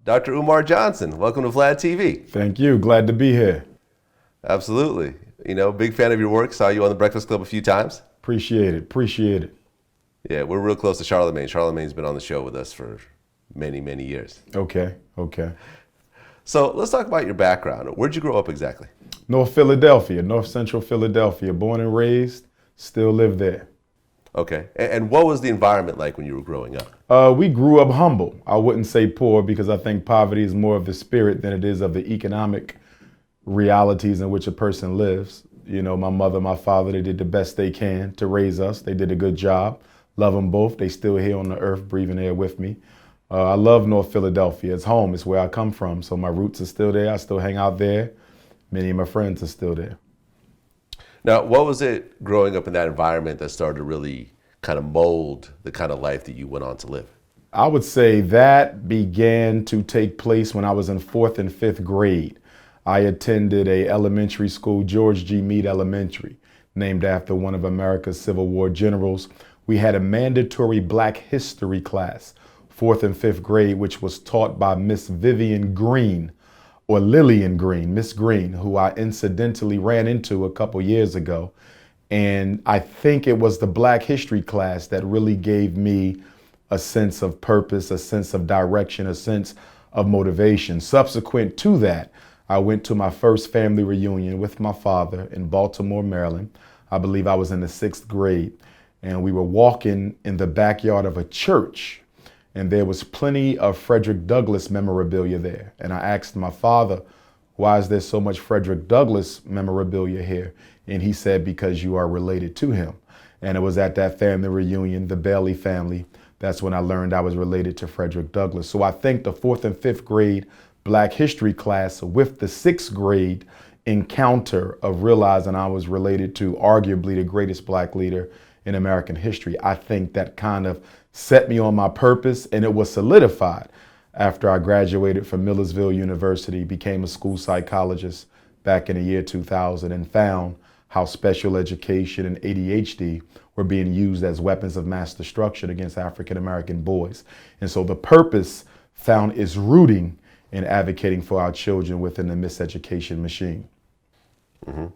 Dr. Umar Johnson, welcome to Vlad TV. Thank you. Glad to be here. Absolutely. Big fan of your work. Saw you on the Breakfast Club a few times. Appreciate it. Yeah, we're real close to Charlemagne. Charlemagne's been on the show with us for many, many years. Okay. So let's talk about your background. Where'd you grow up exactly? North Philadelphia, North Central Philadelphia. Born and raised, still live there. Okay. And what was the environment like when you were growing up? We grew up humble. I wouldn't say poor because I think poverty is more of the spirit than it is of the economic realities in which a person lives. My mother, my father, they did the best they can to raise us. They did a good job. Love them both. They still here on the earth, breathing air with me. I love North Philadelphia. It's home. It's where I come from. So my roots are still there. I still hang out there. Many of my friends are still there. Now, what was it growing up in that environment that started to really kind of mold the kind of life that you went on to live? I would say that began to take place when I was in 4th and 5th grade. I attended a elementary school, George G. Meade Elementary, named after one of America's Civil War generals. We had a mandatory Black history class, 4th and 5th grade, which was taught by Miss Vivian Green, or Lillian Green, Miss Green, who I incidentally ran into a couple years ago. And I think it was the Black history class that really gave me a sense of purpose, a sense of direction, a sense of motivation. Subsequent to that, I went to my first family reunion with my father in Baltimore, Maryland. I believe I was in the 6th grade, and we were walking in the backyard of a church, and there was plenty of Frederick Douglass memorabilia there. And I asked my father, why is there so much Frederick Douglass memorabilia here? And he said, because you are related to him. And it was at that family reunion, the Bailey family, that's when I learned I was related to Frederick Douglass. So I think the 4th and 5th grade Black history class with the 6th grade encounter of realizing I was related to arguably the greatest Black leader in American history, I think that kind of set me on my purpose, and it was solidified after I graduated from Millersville University, became a school psychologist back in the year 2000, and found how special education and ADHD were being used as weapons of mass destruction against African American boys. And so the purpose found its rooting in advocating for our children within the miseducation machine. Mm-hmm.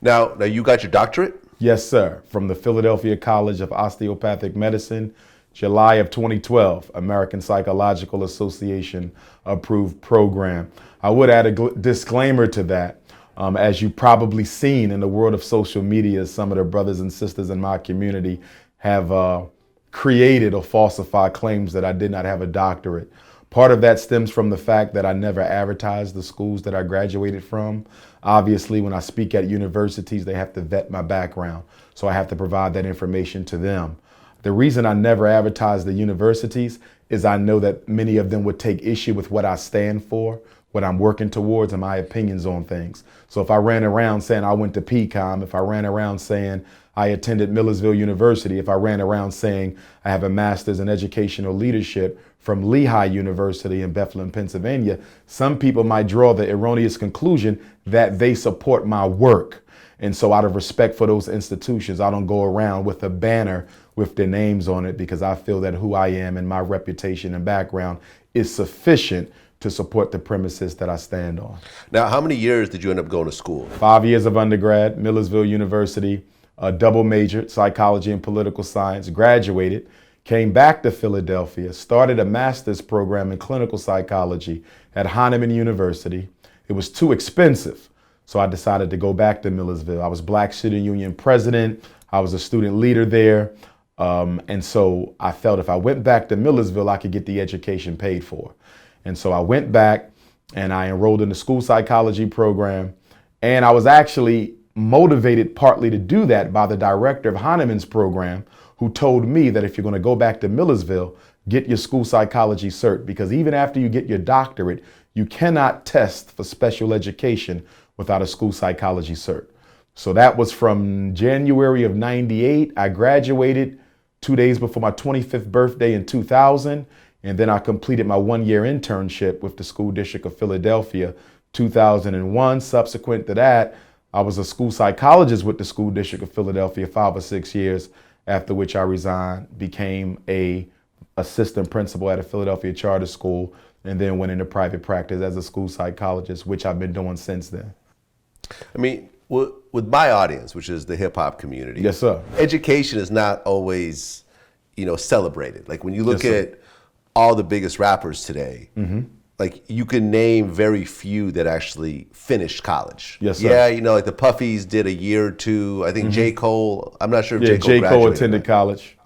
Now you got your doctorate? Yes, sir. From the Philadelphia College of Osteopathic Medicine, July of 2012, American Psychological Association approved program. I would add a disclaimer to that. As you've probably seen in the world of social media, some of the brothers and sisters in my community have created or falsified claims that I did not have a doctorate. Part of that stems from the fact that I never advertised the schools that I graduated from. Obviously, when I speak at universities, they have to vet my background, so I have to provide that information to them. The reason I never advertised the universities is I know that many of them would take issue with what I stand for, what I'm working towards, and my opinions on things. So if I ran around saying I went to PCOM, if I ran around saying I attended Millersville University, if I ran around saying I have a master's in educational leadership from Lehigh University in Bethlehem, Pennsylvania, some people might draw the erroneous conclusion that they support my work. And so out of respect for those institutions, I don't go around with a banner with their names on it, because I feel that who I am and my reputation and background is sufficient to support the premises that I stand on. Now, how many years did you end up going to school? 5 years of undergrad, Millersville University, double majored, psychology and political science, graduated, came back to Philadelphia, started a master's program in clinical psychology at Hahnemann University. It was too expensive, so I decided to go back to Millersville. I was Black Student Union president. I was a student leader there. And so I felt if I went back to Millersville, I could get the education paid for. And so I went back and I enrolled in the school psychology program. And I was actually motivated partly to do that by the director of Hahnemann's program, who told me that if you're going to go back to Millersville, get your school psychology cert, because even after you get your doctorate, you cannot test for special education without a school psychology cert. So that was from January of '98. I graduated 2 days before my 25th birthday in 2000. And then I completed my 1-year internship with the School District of Philadelphia, 2001. Subsequent to that, I was a school psychologist with the School District of Philadelphia 5 or 6 years, after which I resigned, became a assistant principal at a Philadelphia charter school, and then went into private practice as a school psychologist, which I've been doing since then. I mean, with my audience, which is the hip hop community, Yes, sir. education is not always, celebrated. Like when you look Yes, sir. at all the biggest rappers today, like you can name very few that actually finished college. Yes, sir. Yeah, like the Puffies did a year or two. I think J. Cole, I'm not sure if Yeah, J. Cole J. graduated. Cole attended college.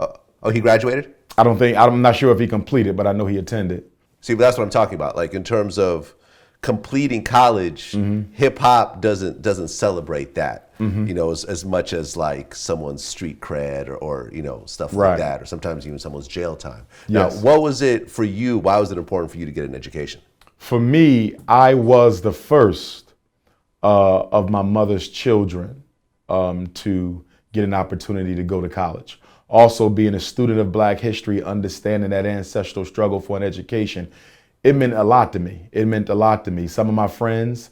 Oh, he graduated? I'm not sure if he completed, but I know he attended. See, but that's what I'm talking about. Like in terms of completing college, hip hop doesn't celebrate that, as much as like someone's street cred or stuff like Right. that, or sometimes even someone's jail time. Yes. Now, what was it for you? Why was it important for you to get an education? For me, I was the first of my mother's children to get an opportunity to go to college. Also, being a student of Black history, understanding that ancestral struggle for an education, it meant a lot to me. It meant a lot to me. Some of my friends,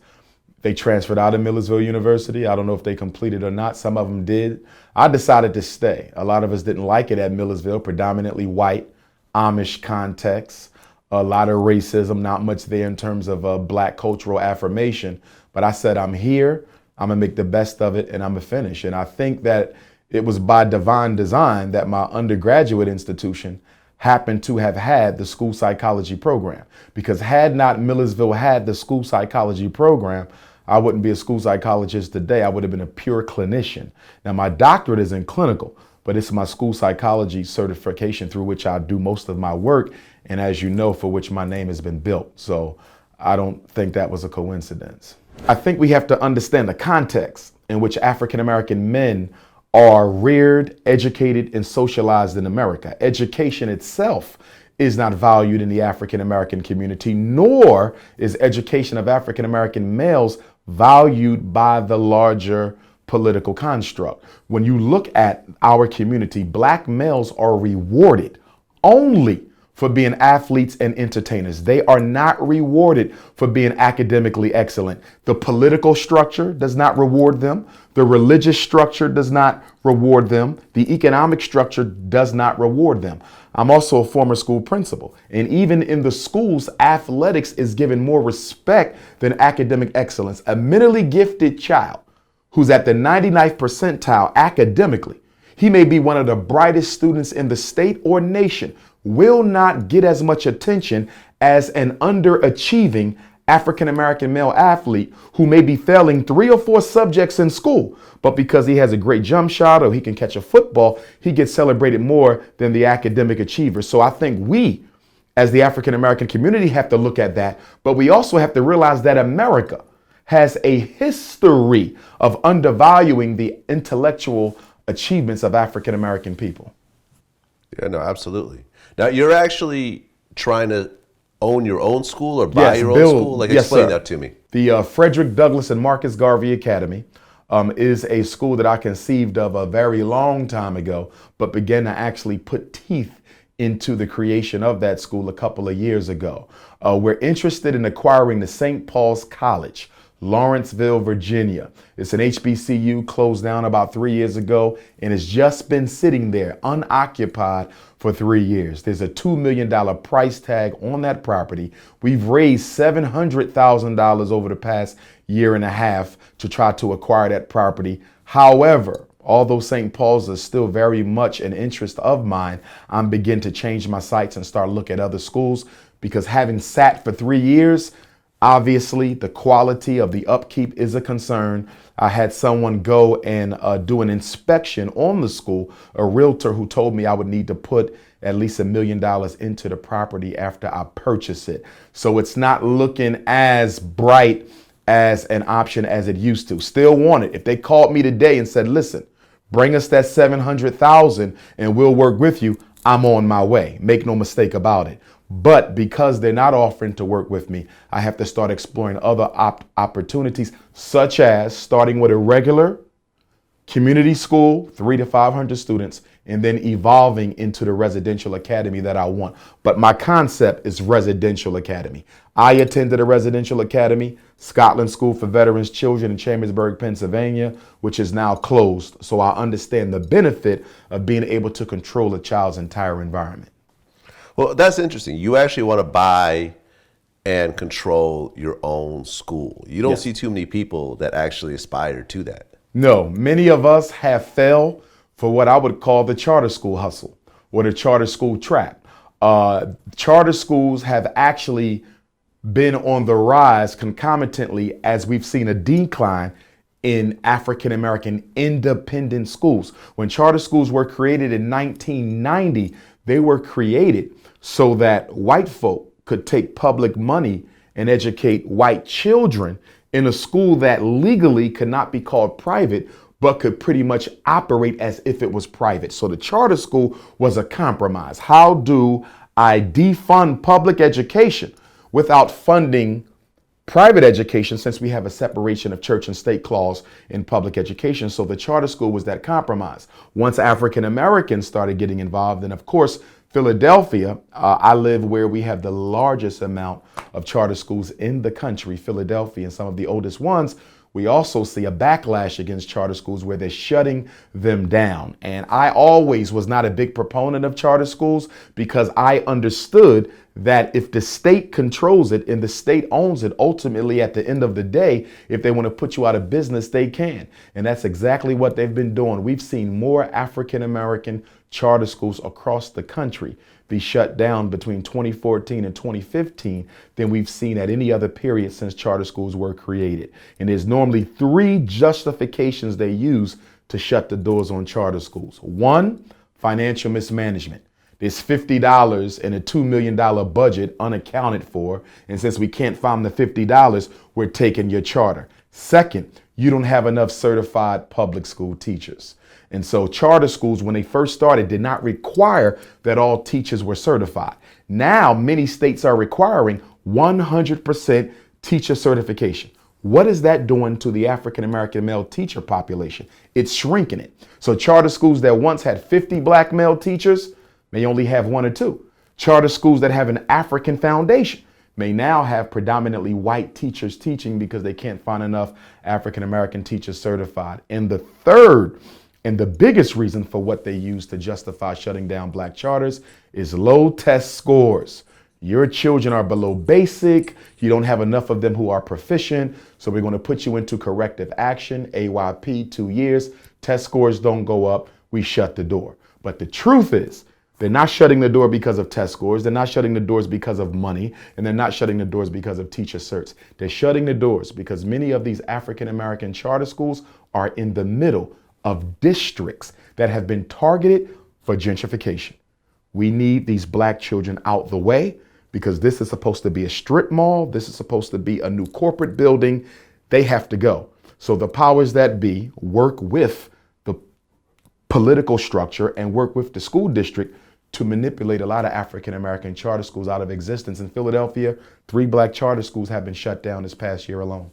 they transferred out of Millersville University. I don't know if they completed or not. Some of them did. I decided to stay. A lot of us didn't like it at Millersville, predominantly white, Amish context, a lot of racism, not much there in terms of Black cultural affirmation. But I said, I'm here, I'm gonna make the best of it, and I'm gonna finish. And I think that it was by divine design that my undergraduate institution happened to have had the school psychology program. Because had not Millersville had the school psychology program, I wouldn't be a school psychologist today. I would have been a pure clinician. Now, my doctorate is in clinical, but it's my school psychology certification through which I do most of my work. And as you know, for which my name has been built. So I don't think that was a coincidence. I think we have to understand the context in which African-American men are reared, educated, and socialized in America. Education itself is not valued in the African-American community, nor is education of African-American males valued by the larger political construct. When you look at our community, Black males are rewarded only for being athletes and entertainers. They are not rewarded for being academically excellent. The political structure does not reward them. The religious structure does not reward them. The economic structure does not reward them. I'm also a former school principal. And even in the schools, athletics is given more respect than academic excellence. A mentally gifted child who's at the 99th percentile academically, he may be one of the brightest students in the state or nation, will not get as much attention as an underachieving African-American male athlete who may be failing 3 or 4 subjects in school, but because he has a great jump shot or he can catch a football, he gets celebrated more than the academic achiever. So I think we, as the African-American community, have to look at that, but we also have to realize that America has a history of undervaluing the intellectual achievements of African-American people. Yeah, no, absolutely. Now, you're actually trying to own your own school or buy your own school? Like, explain that to me. The Frederick Douglass and Marcus Garvey Academy is a school that I conceived of a very long time ago, but began to actually put teeth into the creation of that school a couple of years ago. We're interested in acquiring the St. Paul's College, Lawrenceville, Virginia. It's an HBCU, closed down about 3 years ago, and it's just been sitting there unoccupied for 3 years. There's a $2 million price tag on that property. We've raised $700,000 over the past year and a half to try to acquire that property. However, although St. Paul's is still very much an interest of mine, I'm beginning to change my sights and start looking at other schools, because having sat for 3 years, obviously, the quality of the upkeep is a concern. I had someone go and do an inspection on the school, a realtor who told me I would need to put at least $1 million into the property after I purchase it. So it's not looking as bright as an option as it used to. Still want it. If they called me today and said, listen, bring us that $700,000 and we'll work with you, I'm on my way. Make no mistake about it. But because they're not offering to work with me, I have to start exploring other opportunities, such as starting with a regular community school, 300 to 500 students, and then evolving into the residential academy that I want. But my concept is residential academy. I attended a residential academy, Scotland School for Veterans Children in Chambersburg, Pennsylvania, which is now closed. So I understand the benefit of being able to control a child's entire environment. Well, that's interesting. You actually want to buy and control your own school. You don't Yes. see too many people that actually aspire to that. No, many of us have fell for what I would call the charter school hustle or the charter school trap. Charter schools have actually been on the rise concomitantly as we've seen a decline in African American independent schools. When charter schools were created in 1990, they were created so that white folk could take public money and educate white children in a school that legally could not be called private, but could pretty much operate as if it was private. So the charter school was a compromise. How do I defund public education without funding private education, since we have a separation of church and state clause in public education? So the charter school was that compromise. Once African Americans started getting involved, and of course, Philadelphia, I live where we have the largest amount of charter schools in the country, Philadelphia, and some of the oldest ones. We also see a backlash against charter schools where they're shutting them down. And I always was not a big proponent of charter schools because I understood that if the state controls it and the state owns it, ultimately at the end of the day, if they want to put you out of business, they can. And that's exactly what they've been doing. We've seen more African American charter schools across the country be shut down between 2014 and 2015 than we've seen at any other period since charter schools were created. And there's normally three justifications they use to shut the doors on charter schools. One, financial mismanagement. There's $50 in a $2 million budget unaccounted for. And since we can't find the $50, we're taking your charter. Second, you don't have enough certified public school teachers. And so charter schools, when they first started, did not require that all teachers were certified. Now, many states are requiring 100% teacher certification. What is that doing to the African American male teacher population? It's shrinking it. So charter schools that once had 50 black male teachers may only have one or two. Charter schools that have an African foundation may now have predominantly white teachers teaching because they can't find enough African American teachers certified. And the third and the biggest reason for what they use to justify shutting down black charters is low test scores. Your children are below basic. You don't have enough of them who are proficient. So we're going to put you into corrective action, AYP, 2 years. Test scores don't go up. We shut the door. But the truth is, they're not shutting the door because of test scores. They're not shutting the doors because of money. And they're not shutting the doors because of teacher certs. They're shutting the doors because many of these African American charter schools are in the middle of districts that have been targeted for gentrification. We need these black children out the way because this is supposed to be a strip mall. This is supposed to be a new corporate building. They have to go. So the powers that be work with the political structure and work with the school district to manipulate a lot of African American charter schools out of existence. In Philadelphia, 3 black charter schools have been shut down this past year alone.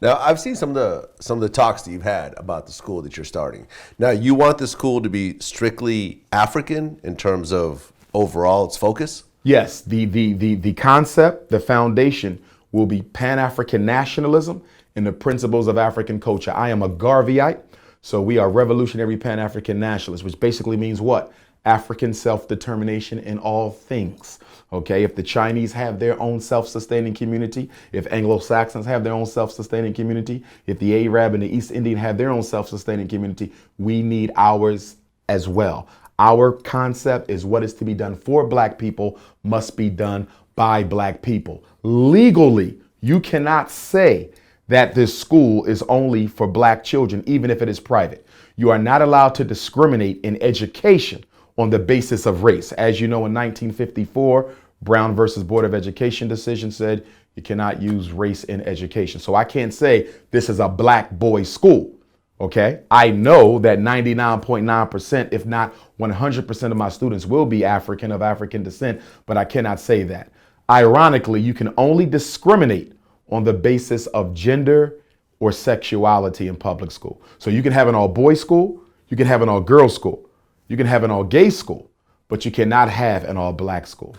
Now, I've seen some of the talks that you've had about the school that you're starting. Now, you want the school to be strictly African in terms of overall its focus? Yes, the concept, the foundation will be Pan-African nationalism and the principles of African culture. I am a Garveyite, so we are revolutionary Pan-African nationalists, which basically means what? African self-determination in all things. Okay, if the Chinese have their own self-sustaining community, if Anglo-Saxons have their own self-sustaining community, if the Arab and the East Indian have their own self-sustaining community, we need ours as well. Our concept is what is to be done for black people must be done by black people. Legally, you cannot say that this school is only for black children, even if it is private. You are not allowed to discriminate in education on the basis of race. As you know, in 1954, Brown versus Board of Education decision said you cannot use race in education. So I can't say this is a black boys' school. Okay, I know that 99.9%, if not 100% of my students will be African, of African descent, but I cannot say that. Ironically, you can only discriminate on the basis of gender or sexuality in public school. So you can have an all boys school, you can have an all girls school, you can have an all gay school, but you cannot have an all black school.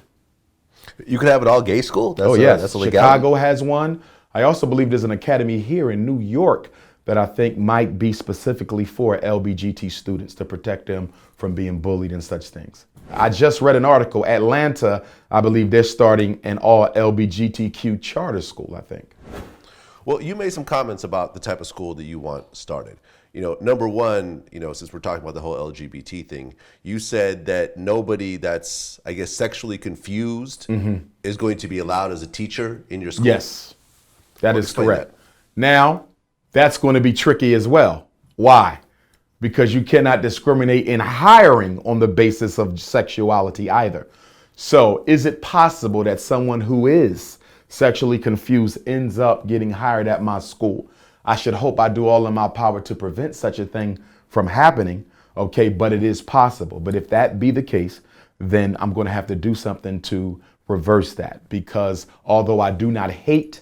You can have an all gay school? Yes, that's a legality. Chicago has one. I also believe there's an academy here in New York that I think might be specifically for LBGT students to protect them from being bullied and such things. I just read an article, Atlanta, I believe they're starting an all LBGTQ charter school, I think. Well, you made some comments about the type of school that you want started. Number one, since we're talking about the whole LGBT thing, you said that nobody that's, I guess, sexually confused is going to be allowed as a teacher in your school. Yes, that is correct. Now, that's going to be tricky as well. Why? Because you cannot discriminate in hiring on the basis of sexuality either. So is it possible that someone who is sexually confused ends up getting hired at my school? I should hope I do all in my power to prevent such a thing from happening. Okay, but it is possible. But if that be the case, then I'm going to have to do something to reverse that, because although I do not hate,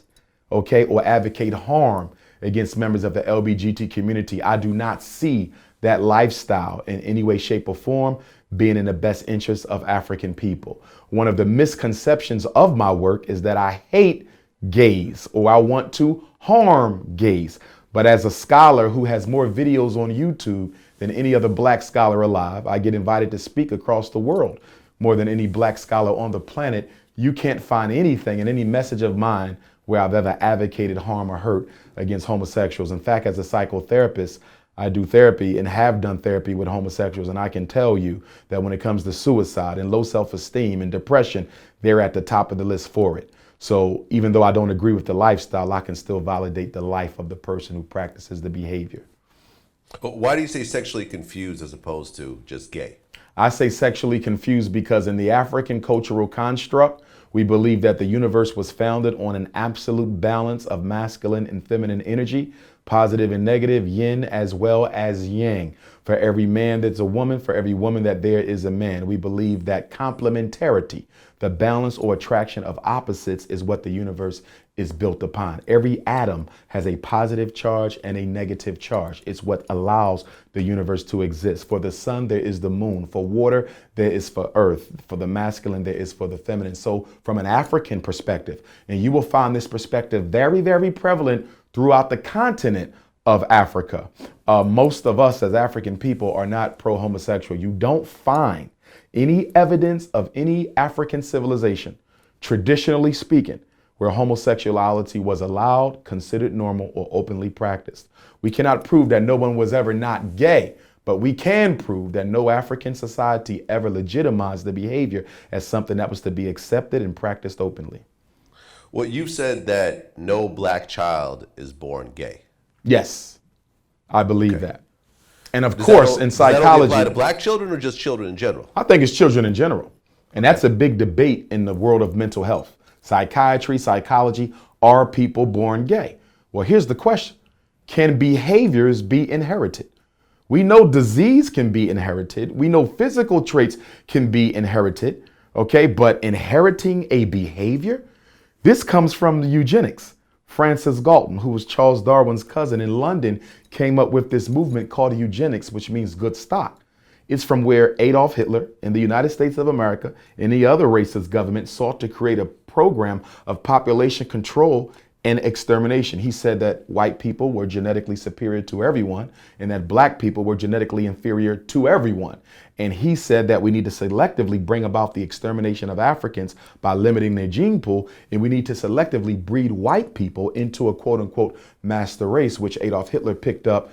or advocate harm against members of the LGBT community, I do not see that lifestyle in any way, shape, or form being in the best interest of African people. One of the misconceptions of my work is that I hate gays or I want to harm gays. But as a scholar who has more videos on YouTube than any other black scholar alive, I get invited to speak across the world more than any black scholar on the planet. You can't find anything in any message of mine where I've ever advocated harm or hurt against homosexuals. In fact, as a psychotherapist, I do therapy and have done therapy with homosexuals. And I can tell you that when it comes to suicide and low self-esteem and depression, they're at the top of the list for it. So even though I don't agree with the lifestyle, I can still validate the life of the person who practices the behavior. But why do you say sexually confused as opposed to just gay? I say sexually confused because in the African cultural construct, we believe that the universe was founded on an absolute balance of masculine and feminine energy, positive and negative, yin as well as yang. For every man, there's a woman. For every woman, that there is a man. We believe that complementarity, the balance or attraction of opposites, is what the universe is built upon. Every atom has a positive charge and a negative charge. It's what allows the universe to exist. For the sun, there is the moon. For water, there is for earth. For the masculine, there is for the feminine. So from an African perspective, and you will find this perspective very, very prevalent throughout the continent of Africa. Most of us as African people are not pro-homosexual. You don't find any evidence of any African civilization, traditionally speaking, where homosexuality was allowed, considered normal, or openly practiced. We cannot prove that no one was ever not gay, but we can prove that no African society ever legitimized the behavior as something that was to be accepted and practiced openly. Well, you said that no black child is born gay. Yes, I believe that. And of course, in psychology, does that only apply to black children or just children in general? I think it's children in general. And that's a big debate in the world of mental health. Psychiatry, psychology, are people born gay? Well, here's the question. Can behaviors be inherited? We know disease can be inherited. We know physical traits can be inherited. Okay, but inheriting a behavior? This comes from the eugenics. Francis Galton, who was Charles Darwin's cousin in London, came up with this movement called eugenics, which means good stock. It's from where Adolf Hitler in the United States of America and the other racist government sought to create a program of population control and extermination. He said that white people were genetically superior to everyone and that black people were genetically inferior to everyone. And he said that we need to selectively bring about the extermination of Africans by limiting their gene pool. And we need to selectively breed white people into a quote unquote master race, which Adolf Hitler picked up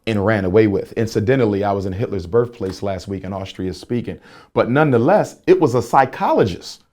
and ran away with. Incidentally, I was in Hitler's birthplace last week in Austria speaking. But nonetheless, it was a psychologist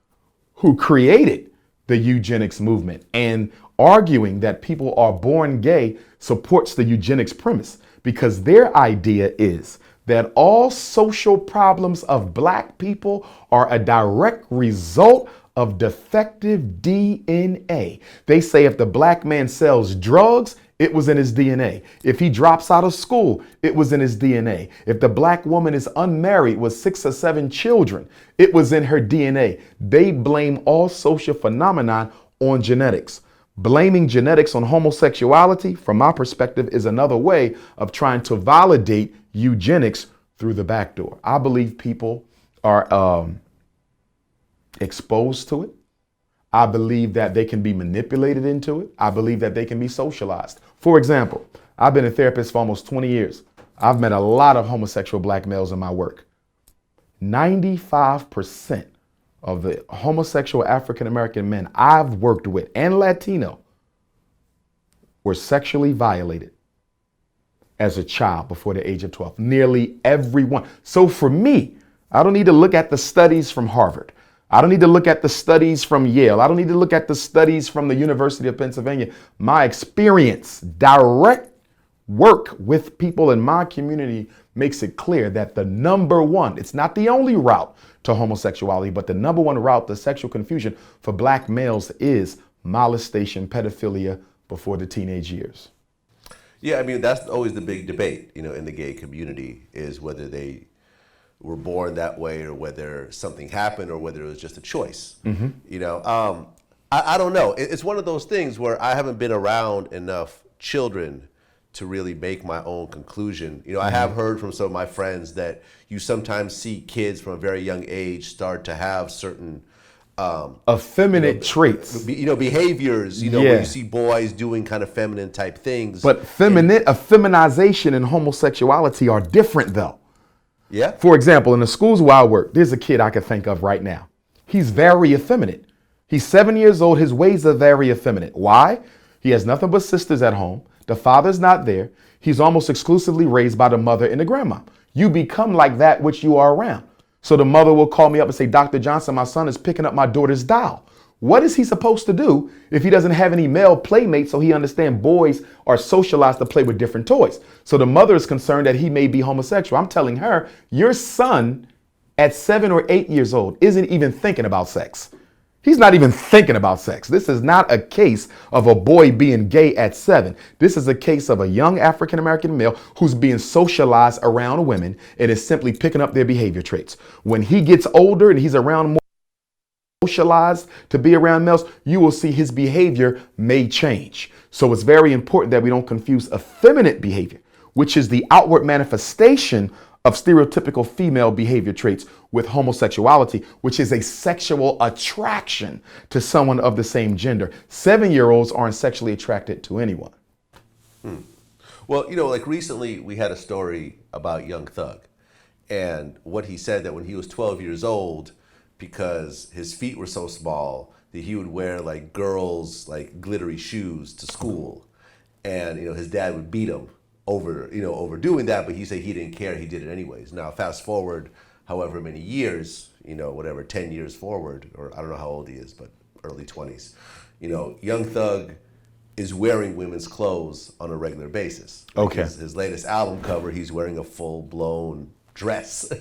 who created the eugenics movement, and arguing that people are born gay supports the eugenics premise, because their idea is that all social problems of black people are a direct result of defective DNA. They say if the black man sells drugs, it was in his DNA. If he drops out of school, it was in his DNA. If the black woman is unmarried with 6 or 7 children, it was in her DNA. They blame all social phenomena on genetics. Blaming genetics on homosexuality, from my perspective, is another way of trying to validate eugenics through the back door. I believe people are exposed to it. I believe that they can be manipulated into it. I believe that they can be socialized. For example, I've been a therapist for almost 20 years. I've met a lot of homosexual black males in my work. 95% of the homosexual African-American men I've worked with and Latino were sexually violated as a child before the age of 12. Nearly everyone. So for me, I don't need to look at the studies from Harvard. I don't need to look at the studies from Yale. I don't need to look at the studies from the University of Pennsylvania. My experience, direct work with people in my community makes it clear that the number one, it's not the only route to homosexuality, but the number one route to sexual confusion for black males is molestation, pedophilia before the teenage years. Yeah, I mean, that's always the big debate, in the gay community, is whether they were born that way or whether something happened or whether it was just a choice. I don't know. It's one of those things where I haven't been around enough children to really make my own conclusion. I have heard from some of my friends that you sometimes see kids from a very young age start to have certain effeminate traits, behaviors, where you see boys doing kind of feminine type things. But effeminization and homosexuality are different though. Yeah. For example, in the schools where I work, there's a kid I can think of right now. He's very effeminate. He's 7 years old. His ways are very effeminate. Why? He has nothing but sisters at home. The father's not there. He's almost exclusively raised by the mother and the grandma. You become like that which you are around. So the mother will call me up and say, Dr. Johnson, my son is picking up my daughter's doll. What is he supposed to do if he doesn't have any male playmates so he understands boys are socialized to play with different toys? So the mother is concerned that he may be homosexual. I'm telling her, your son at 7 or 8 years old isn't even thinking about sex. He's not even thinking about sex. This is not a case of a boy being gay at 7. This is a case of a young African-American male who's being socialized around women and is simply picking up their behavior traits. When he gets older and he's around more socialized to be around males, you will see his behavior may change. So it's very important that we don't confuse effeminate behavior, which is the outward manifestation of stereotypical female behavior traits, with homosexuality, which is a sexual attraction to someone of the same gender. 7-year-olds aren't sexually attracted to anyone. Well, like recently we had a story about Young Thug and what he said that when he was 12 years old, because his feet were so small that he would wear like girls' like glittery shoes to school, and his dad would beat him over doing that, but he said he didn't care, he did it anyways. Now fast forward however many years, 10 years forward, or I don't know how old he is, but early 20s, Young Thug is wearing women's clothes on a regular basis. Okay. His latest album cover, he's wearing a full-blown dress.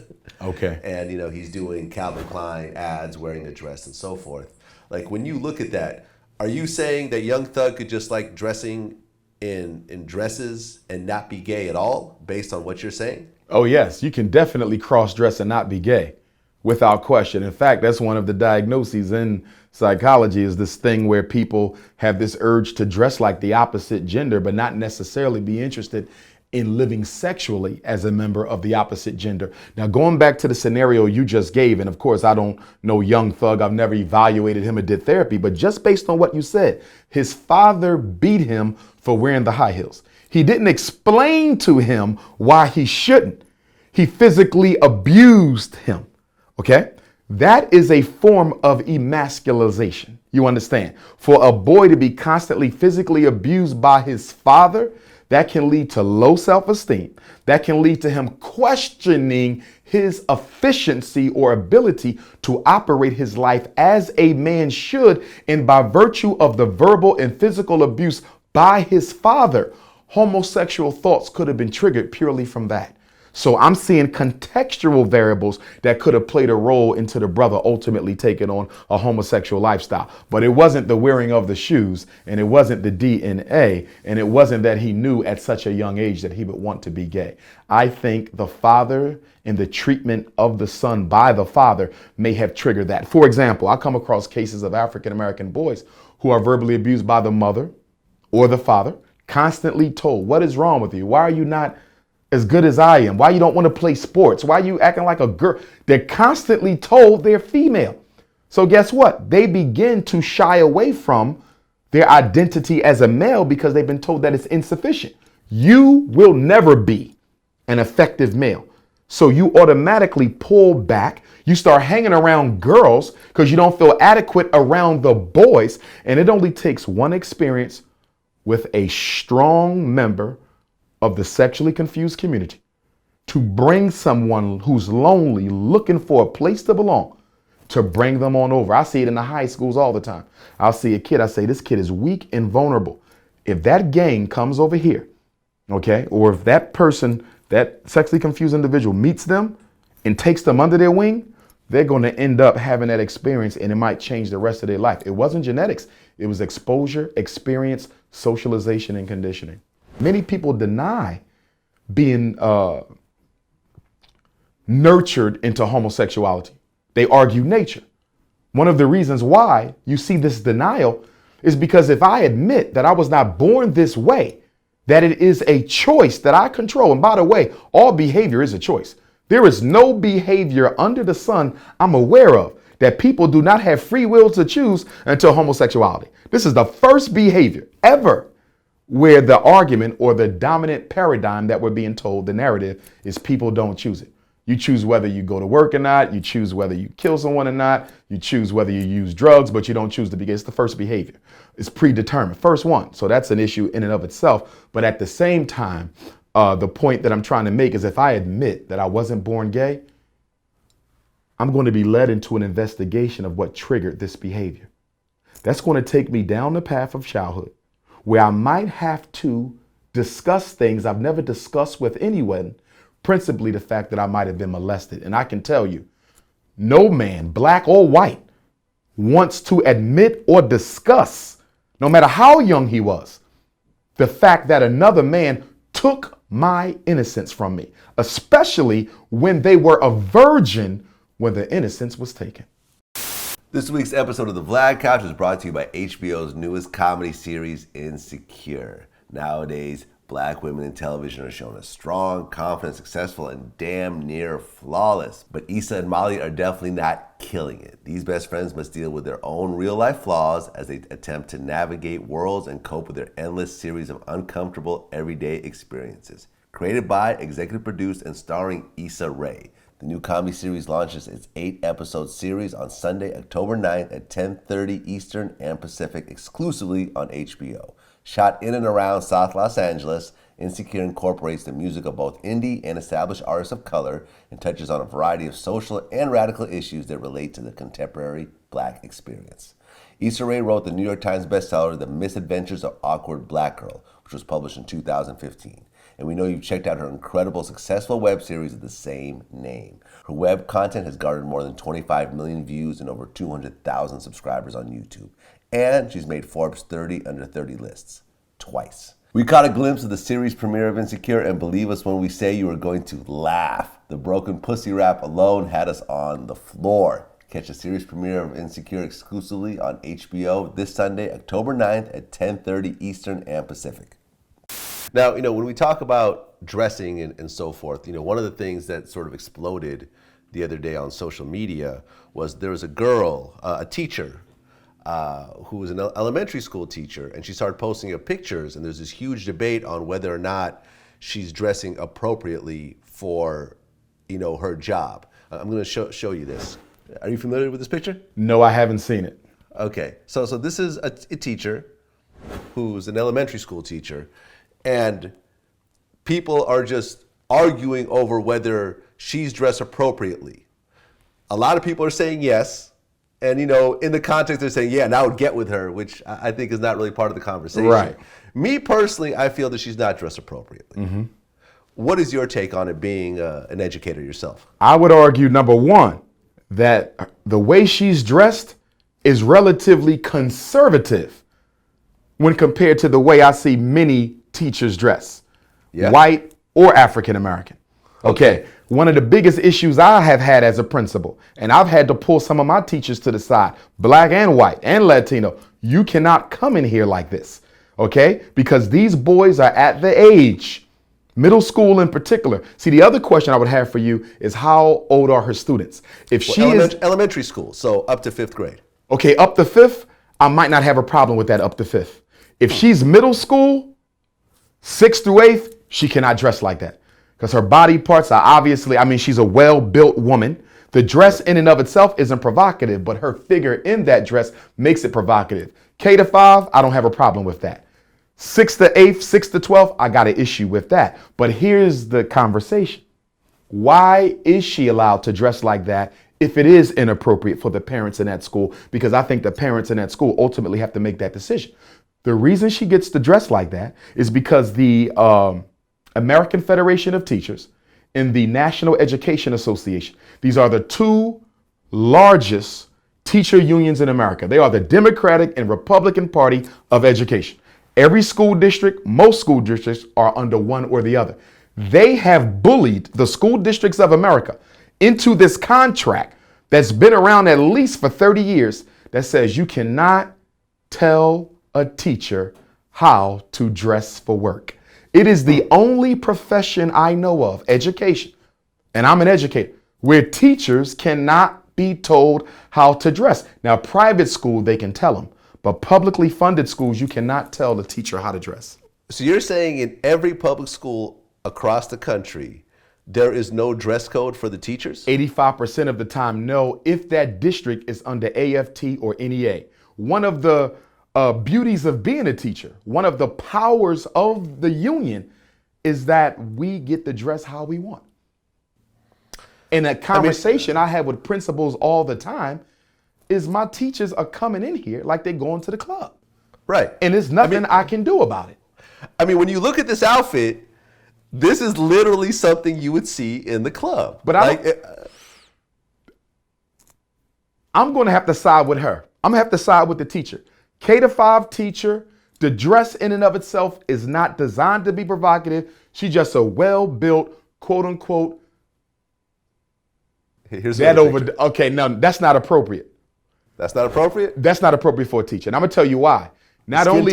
Okay. And he's doing Calvin Klein ads wearing a dress and so forth. Like, when you look at that, are you saying that Young Thug could just like dressing in dresses and not be gay at all, based on what you're saying? Oh yes, you can definitely cross-dress and not be gay, without question. In fact, that's one of the diagnoses in psychology, is this thing where people have this urge to dress like the opposite gender, but not necessarily be interested in living sexually as a member of the opposite gender. Now, going back to the scenario you just gave, and of course, I don't know Young Thug. I've never evaluated him or did therapy, but just based on what you said, his father beat him for wearing the high heels. He didn't explain to him why he shouldn't. He physically abused him. Okay? That is a form of emasculization. You understand? For a boy to be constantly physically abused by his father, that can lead to low self-esteem. That can lead to him questioning his efficiency or ability to operate his life as a man should. And by virtue of the verbal and physical abuse by his father, homosexual thoughts could have been triggered purely from that. So I'm seeing contextual variables that could have played a role into the brother ultimately taking on a homosexual lifestyle. But it wasn't the wearing of the shoes, and it wasn't the DNA, and it wasn't that he knew at such a young age that he would want to be gay. I think the father and the treatment of the son by the father may have triggered that. For example, I come across cases of African-American boys who are verbally abused by the mother or the father, constantly told, what is wrong with you? Why are you not as good as I am? Why you don't want to play sports? Why you acting like a girl? They're constantly told they're female. So guess what? They begin to shy away from their identity as a male because they've been told that it's insufficient. you will never be an effective male. So you automatically pull back. You start hanging around girls because you don't feel adequate around the boys. And it only takes one experience with a strong member of the sexually confused community to bring someone who's lonely, looking for a place to belong, to bring them on over. I see it in the high schools all the time. I'll see a kid, I say, this kid is weak and vulnerable. If that gang comes over here, okay, or if that person, that sexually confused individual meets them and takes them under their wing, they're going to end up having that experience and it might change the rest of their life. It wasn't genetics. It was exposure, experience, socialization, and conditioning. Many people deny being nurtured into homosexuality. They argue nature. One of the reasons why you see this denial is because if I admit that I was not born this way, that it is a choice that I control. And by the way, all behavior is a choice. There is no behavior under the sun I'm aware of that people do not have free will to choose until homosexuality. This is the first behavior ever where the argument or the dominant paradigm that we're being told, the narrative, is people don't choose it. You choose whether you go to work or not. You choose whether you kill someone or not. You choose whether you use drugs, but you don't choose to begin. It's the first behavior. It's predetermined. First one. So that's an issue in and of itself. But at the same time, the point that I'm trying to make is if I admit that I wasn't born gay, I'm going to be led into an investigation of what triggered this behavior. That's going to take me down the path of childhood where I might have to discuss things I've never discussed with anyone, principally the fact that I might have been molested. And I can tell you, no man, black or white, wants to admit or discuss, no matter how young he was, the fact that another man took my innocence from me, especially when they were a virgin when the innocence was taken. This week's episode of The Vlad Couch is brought to you by HBO's newest comedy series, Insecure. Nowadays, black women in television are shown as strong, confident, successful, and damn near flawless. But Issa and Molly are definitely not killing it. These best friends must deal with their own real-life flaws as they attempt to navigate worlds and cope with their endless series of uncomfortable, everyday experiences. Created by, executive produced, and starring Issa Rae. The new comedy series launches its 8-episode series on Sunday, October 9th at 10:30 Eastern and Pacific, exclusively on HBO. Shot in and around South Los Angeles, Insecure incorporates the music of both indie and established artists of color and touches on a variety of social and radical issues that relate to the contemporary black experience. Issa Rae wrote the New York Times bestseller, The Misadventures of Awkward Black Girl, which was published in 2015. And we know you've checked out her incredible, successful web series of the same name. Her web content has garnered more than 25 million views and over 200,000 subscribers on YouTube. And she's made Forbes 30 under 30 lists twice. We caught a glimpse of the series premiere of Insecure, and believe us when we say you are going to laugh. The broken pussy rap alone had us on the floor. Catch the series premiere of Insecure exclusively on HBO this Sunday, October 9th at 10:30 Eastern and Pacific. Now, when we talk about dressing and so forth, one of the things that sort of exploded the other day on social media was there was a girl, a teacher, who was an elementary school teacher, and she started posting her pictures, and there's this huge debate on whether or not she's dressing appropriately for, her job. I'm going to show you this. Are you familiar with this picture? No, I haven't seen it. Okay, so this is a teacher who's an elementary school teacher, and people are just arguing over whether she's dressed appropriately. A lot of people are saying yes. And, in the context, they're saying, yeah, and I would get with her, which I think is not really part of the conversation. Right. Me personally, I feel that she's not dressed appropriately. Mm-hmm. What is your take on it being an educator yourself? I would argue, number one, that the way she's dressed is relatively conservative when compared to the way I see many teachers dress, white or African American. Okay. One of the biggest issues I have had as a principal, and I've had to pull some of my teachers to the side, black and white and Latino, you cannot come in here like this, okay? Because these boys are at the age, middle school in particular. See, the other question I would have for you is how old are her students? If she is elementary school, so up to 5th grade. Okay, up to 5th, I might not have a problem with that up to 5th. If she's middle school, 6th through 8th, she cannot dress like that because her body parts are obviously, she's a well-built woman. The dress in and of itself isn't provocative, but her figure in that dress makes it provocative. K to 5, I don't have a problem with that. 6th to 8th, 6th to 12th, I got an issue with that. But here's the conversation. Why is she allowed to dress like that if it is inappropriate for the parents in that school? Because I think the parents in that school ultimately have to make that decision. The reason she gets to dress like that is because the American Federation of Teachers and the National Education Association, these are the two largest teacher unions in America. They are the Democratic and Republican Party of education. Every school district, most school districts are under one or the other. They have bullied the school districts of America into this contract that's been around at least for 30 years that says you cannot tell a teacher how to dress for work. It is the only profession I know of, education, and I'm an educator, where teachers cannot be told how to dress. Now, private school, they can tell them, but publicly funded schools, you cannot tell the teacher how to dress. So you're saying in every public school across the country, there is no dress code for the teachers? 85% of the time, no, if that district is under AFT or NEA. One of the beauties of being a teacher, one of the powers of the union is that we get to dress how we want. And a conversation I have with principals all the time is my teachers are coming in here like they're going to the club. Right. And there's nothing I can do about it. When you look at this outfit, this is literally something you would see in the club. But I'm going to have to side with her. I'm going to have to side with the teacher. K to 5 teacher, the dress in and of itself is not designed to be provocative. She's just a well-built, quote unquote. Here's that over. Okay, no, that's not appropriate. That's not appropriate? That's not appropriate for a teacher. And I'm going to tell you why. Not only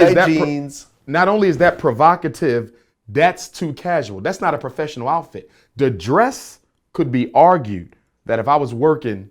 is that provocative, that's too casual. That's not a professional outfit. The dress could be argued that if I was working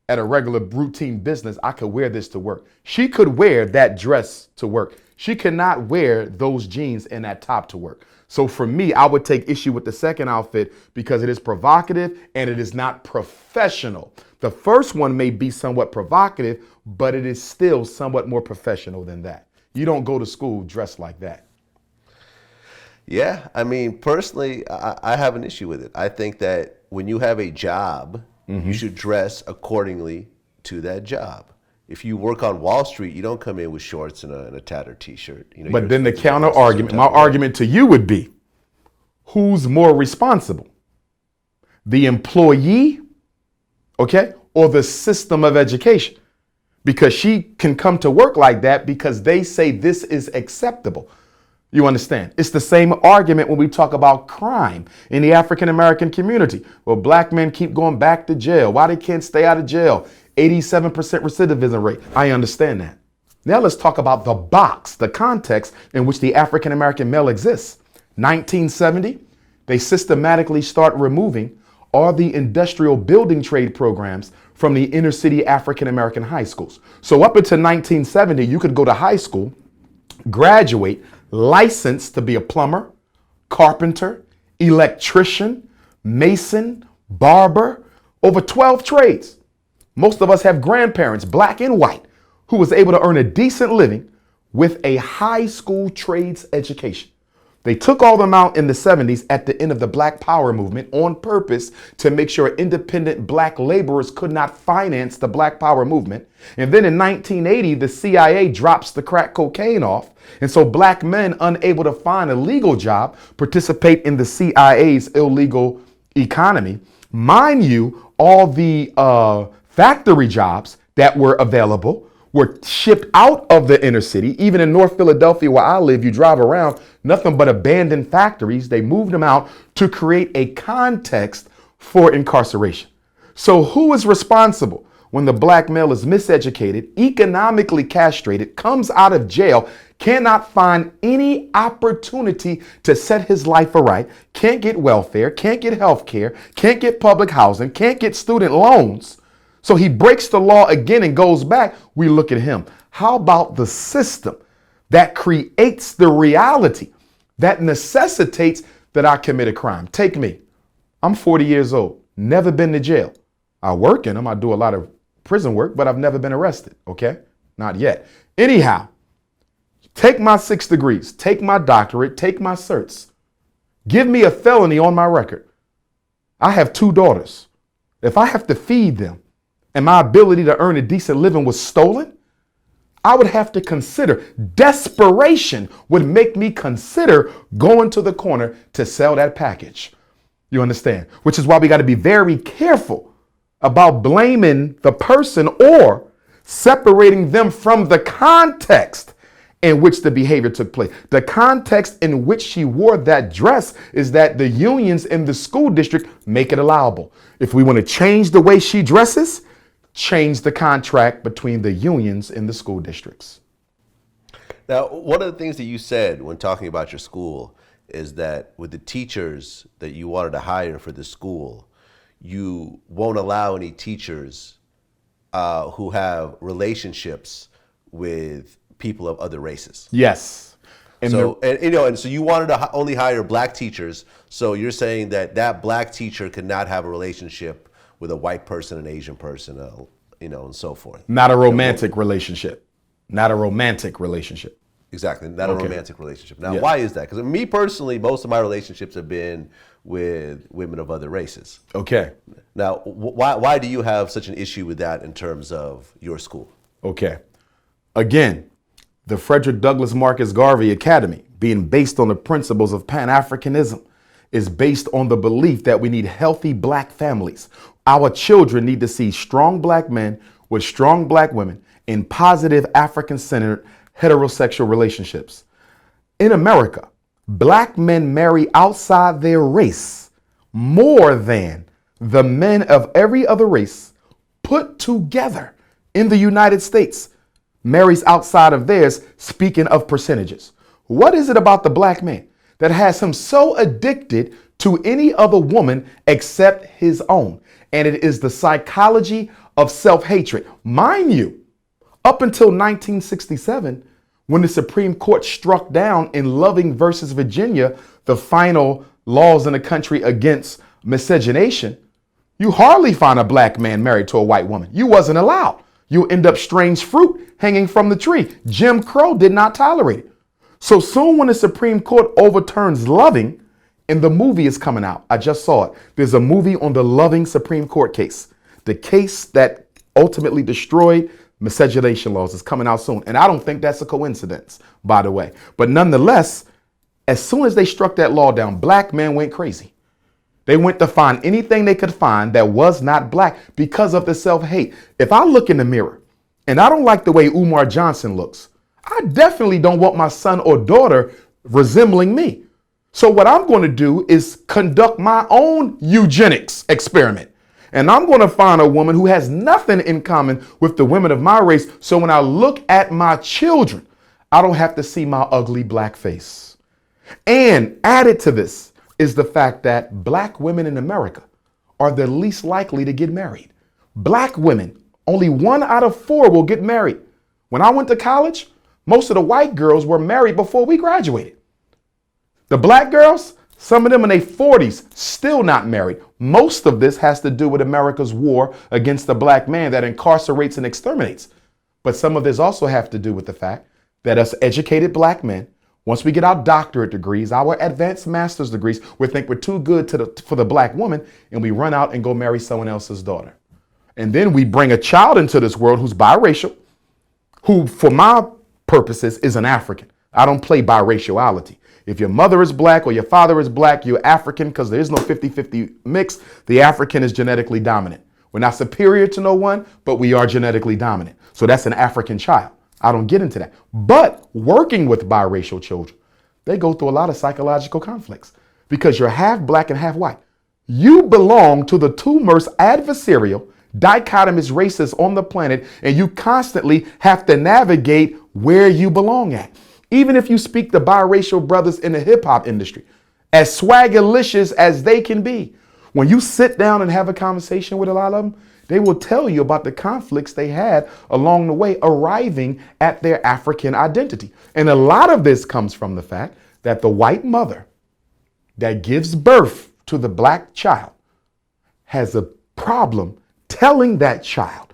at a regular routine business, I could wear this to work. She could wear that dress to work. She cannot wear those jeans and that top to work. So for me, I would take issue with the second outfit because it is provocative and it is not professional. The first one may be somewhat provocative, but it is still somewhat more professional than that. You don't go to school dressed like that. Yeah, personally, I have an issue with it. I think that when you have a job, you should dress accordingly to that job. If you work on Wall Street, you don't come in with shorts and a tattered T-shirt. But then the counter argument, my argument to you would be, who's more responsible? The employee, okay, or the system of education? Because she can come to work like that because they say this is acceptable. You understand? It's the same argument when we talk about crime in the African-American community. Well, black men keep going back to jail. Why they can't stay out of jail? 87% recidivism rate. I understand that. Now let's talk about the box, the context in which the African-American male exists. 1970, they systematically start removing all the industrial building trade programs from the inner city African-American high schools. So up until 1970, you could go to high school, graduate, licensed to be a plumber, carpenter, electrician, mason, barber, over 12 trades. Most of us have grandparents, black and white, who was able to earn a decent living with a high school trades education. They took all them out in the 70s at the end of the Black Power movement on purpose to make sure independent black laborers could not finance the Black Power movement. And then in 1980, the CIA drops the crack cocaine off. And so black men unable to find a legal job participate in the CIA's illegal economy. Mind you, all the factory jobs that were available were shipped out of the inner city. Even in North Philadelphia, where I live, you drive around, nothing but abandoned factories. They moved them out to create a context for incarceration. So who is responsible when the black male is miseducated, economically castrated, comes out of jail, cannot find any opportunity to set his life aright, can't get welfare, can't get health care, can't get public housing, can't get student loans? So he breaks the law again and goes back. We look at him. How about the system that creates the reality that necessitates that I commit a crime. Take me. I'm 40 years old, never been to jail. I work in them. I do a lot of prison work, but I've never been arrested. Okay? Not yet. Anyhow, take my 6 degrees, take my doctorate, take my certs. Give me a felony on my record. I have 2 daughters. If I have to feed them and my ability to earn a decent living was stolen, I would have to consider, desperation would make me consider going to the corner to sell that package. You understand? Which is why we got to be very careful about blaming the person or separating them from the context in which the behavior took place. The context in which she wore that dress is that the unions in the school district make it allowable. If we want to change the way she dresses, change the contract between the unions in the school districts. Now, one of the things that you said when talking about your school is that with the teachers that you wanted to hire for the school, you won't allow any teachers who have relationships with people of other races. Yes. And so you wanted to only hire black teachers. So you're saying that black teacher could not have a relationship with a white person, an Asian person, and so forth. Not a romantic relationship. Not a romantic relationship. Exactly, not a romantic relationship. Now, why is that? Because me personally, most of my relationships have been with women of other races. Okay. Now, why do you have such an issue with that in terms of your school? Okay. Again, the Frederick Douglass Marcus Garvey Academy, being based on the principles of Pan-Africanism, is based on the belief that we need healthy black families. Our children need to see strong black men with strong black women in positive African-centered heterosexual relationships. In America, black men marry outside their race more than the men of every other race put together in the United States marries outside of theirs, speaking of percentages. What is it about the black man that has him so addicted to any other woman except his own? And it is the psychology of self-hatred. Mind you, up until 1967, when the Supreme Court struck down in Loving versus Virginia, the final laws in the country against miscegenation, you hardly find a black man married to a white woman. You wasn't allowed. You end up strange fruit hanging from the tree. Jim Crow did not tolerate it. So soon when the Supreme Court overturns Loving, and the movie is coming out, I just saw it. There's a movie on the Loving Supreme Court case. The case that ultimately destroyed miscegenation laws is coming out soon. And I don't think that's a coincidence, by the way. But nonetheless, as soon as they struck that law down, black men went crazy. They went to find anything they could find that was not black because of the self-hate. If I look in the mirror and I don't like the way Umar Johnson looks, I definitely don't want my son or daughter resembling me. So what I'm going to do is conduct my own eugenics experiment. And I'm going to find a woman who has nothing in common with the women of my race. So when I look at my children, I don't have to see my ugly black face. And added to this is the fact that black women in America are the least likely to get married. Black women, only 1 out of 4 will get married. When I went to college, most of the white girls were married before we graduated. The black girls, some of them in their 40s, still not married. Most of this has to do with America's war against the black man that incarcerates and exterminates. But some of this also have to do with the fact that us educated black men, once we get our doctorate degrees, our advanced master's degrees, we think we're too good for the black woman, and we run out and go marry someone else's daughter. And then we bring a child into this world who's biracial, who, for my purposes, is an African. I don't play biraciality. If your mother is black or your father is black, you're African because there is no 50-50 mix. The African is genetically dominant. We're not superior to no one, but we are genetically dominant. So that's an African child. I don't get into that. But working with biracial children, they go through a lot of psychological conflicts because you're half black and half white. You belong to the two most adversarial, dichotomous races on the planet, and you constantly have to navigate where you belong at. Even if you speak to biracial brothers in the hip hop industry, as swaggerlicious as they can be, when you sit down and have a conversation with a lot of them, they will tell you about the conflicts they had along the way arriving at their African identity. And a lot of this comes from the fact that the white mother that gives birth to the black child has a problem telling that child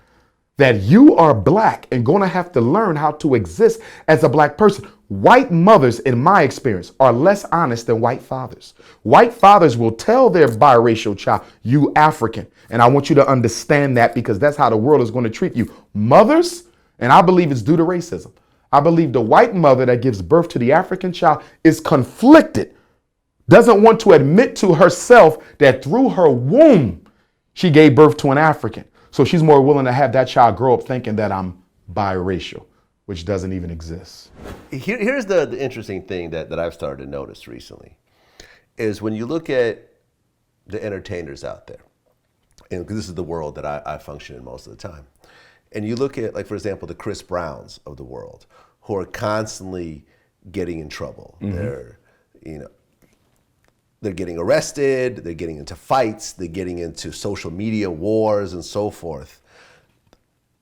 that you are black and going to have to learn how to exist as a black person. White mothers, in my experience, are less honest than white fathers. White fathers will tell their biracial child, you African. And I want you to understand that, because that's how the world is going to treat you. Mothers, and I believe it's due to racism, I believe the white mother that gives birth to the African child is conflicted, doesn't want to admit to herself that through her womb, she gave birth to an African. So she's more willing to have that child grow up thinking that I'm biracial, which doesn't even exist. Here's the interesting thing that I've started to notice recently, is when you look at the entertainers out there, and because this is the world that I function in most of the time, and you look at, like, for example, the Chris Browns of the world, who are constantly getting in trouble. They're getting arrested, they're getting into fights, they're getting into social media wars and so forth.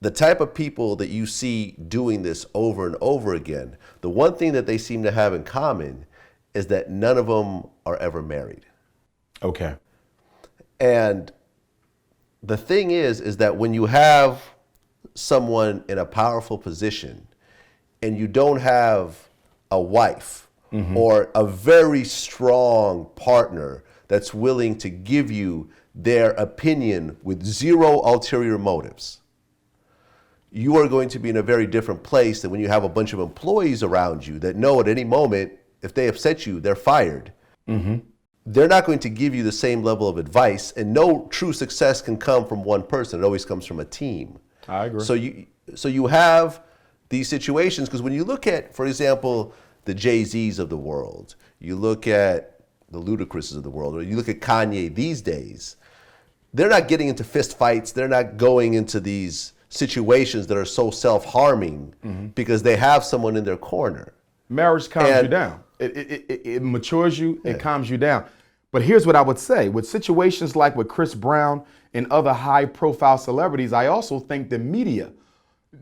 The type of people that you see doing this over and over again, the one thing that they seem to have in common is that none of them are ever married. Okay. And the thing is that when you have someone in a powerful position and you don't have a wife or a very strong partner that's willing to give you their opinion with zero ulterior motives, you are going to be in a very different place than when you have a bunch of employees around you that know at any moment, if they upset you, they're fired. They're not going to give you the same level of advice, and no true success can come from one person. It always comes from a team. I agree. So you have these situations, because when you look at, for example, the Jay-Z's of the world, you look at the Ludacris's of the world, or you look at Kanye these days, they're not getting into fist fights. They're not going into these situations that are so self-harming because they have someone in their corner. Marriage calms you down. It matures you, it calms you down. But here's what I would say. With situations like with Chris Brown and other high-profile celebrities, I also think the media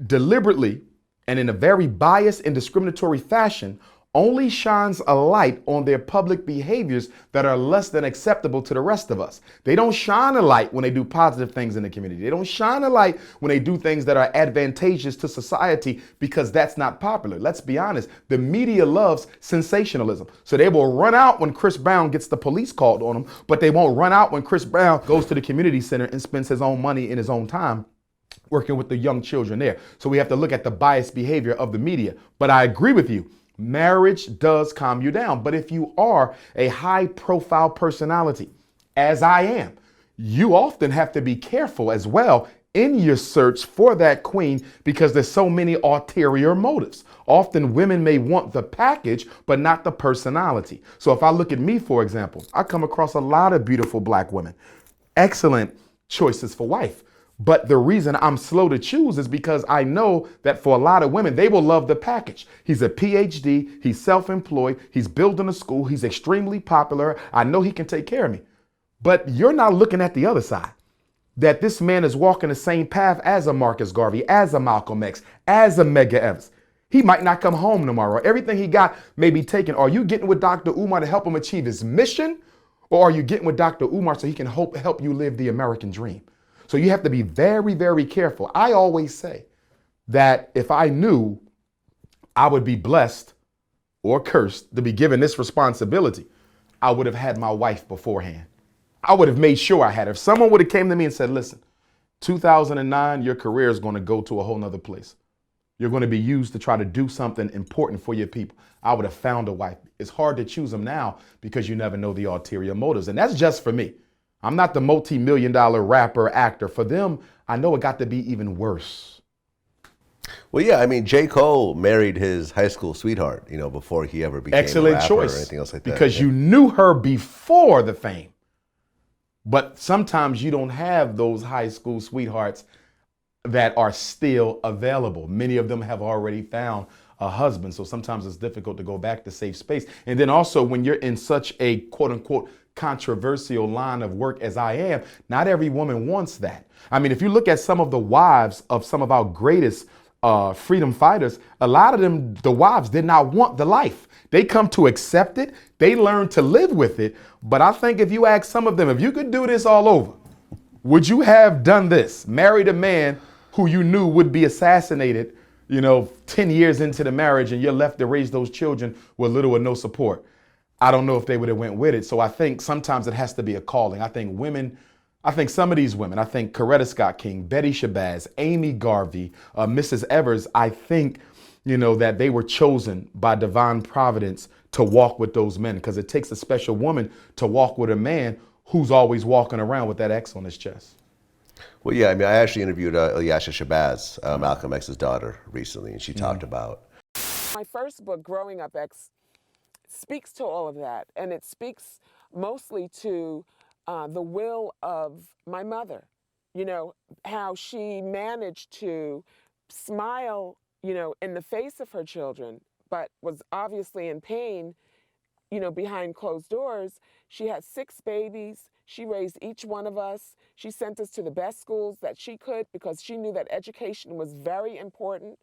deliberately and in a very biased and discriminatory fashion only shines a light on their public behaviors that are less than acceptable to the rest of us. They don't shine a light when they do positive things in the community. They don't shine a light when they do things that are advantageous to society, because that's not popular. Let's be honest. The media loves sensationalism. So they will run out when Chris Brown gets the police called on him, but they won't run out when Chris Brown goes to the community center and spends his own money in his own time working with the young children there. So we have to look at the biased behavior of the media. But I agree with you. Marriage does calm you down. But if you are a high profile personality, as I am, you often have to be careful as well in your search for that queen, because there's so many ulterior motives. Often women may want the package, but not the personality. So if I look at me, for example, I come across a lot of beautiful black women, excellent choices for wife. But the reason I'm slow to choose is because I know that for a lot of women, they will love the package. He's a PhD, he's self-employed, he's building a school, he's extremely popular. I know he can take care of me. But you're not looking at the other side, that this man is walking the same path as a Marcus Garvey, as a Malcolm X, as a Medgar Evers. He might not come home tomorrow. Everything he got may be taken. Are you getting with Dr. Umar to help him achieve his mission? Or are you getting with Dr. Umar so he can help you live the American dream? So you have to be very, very careful. I always say that if I knew I would be blessed or cursed to be given this responsibility, I would have had my wife beforehand. I would have made sure I had her. If someone would have came to me and said, listen, 2009, your career is going to go to a whole nother place. You're going to be used to try to do something important for your people. I would have found a wife. It's hard to choose them now because you never know the ulterior motives. And that's just for me. I'm not the multi-million-dollar rapper, actor. For them, I know it got to be even worse. Well, yeah, I mean, J. Cole married his high school sweetheart, before he ever became a rapper choice, or anything else like that. Because you knew her before the fame. But sometimes you don't have those high school sweethearts that are still available. Many of them have already found a husband. So sometimes it's difficult to go back to safe space. And then also when you're in such a quote unquote controversial line of work as I am, not every woman wants that. I mean, if you look at some of the wives of some of our greatest freedom fighters, a lot of them, the wives did not want the life. They come to accept it. They learn to live with it. But I think if you ask some of them, if you could do this all over, would you have done this? Married a man who you knew would be assassinated, 10 years into the marriage, and you're left to raise those children with little or no support. I don't know if they would have went with it. So I think sometimes it has to be a calling. I think some of these women, I think Coretta Scott King, Betty Shabazz, Amy Garvey, Mrs. Evers, I think, that they were chosen by divine providence to walk with those men, because it takes a special woman to walk with a man who's always walking around with that X on his chest. Well, yeah, I mean, I actually interviewed Ilyasha Shabazz, Malcolm X's daughter, recently, and she talked about. My first book, Growing Up X, speaks to all of that, and it speaks mostly to the will of my mother, how she managed to smile, in the face of her children, but was obviously in pain, behind closed doors. She had 6 babies. She raised each one of us. She sent us to the best schools that she could because she knew that education was very important.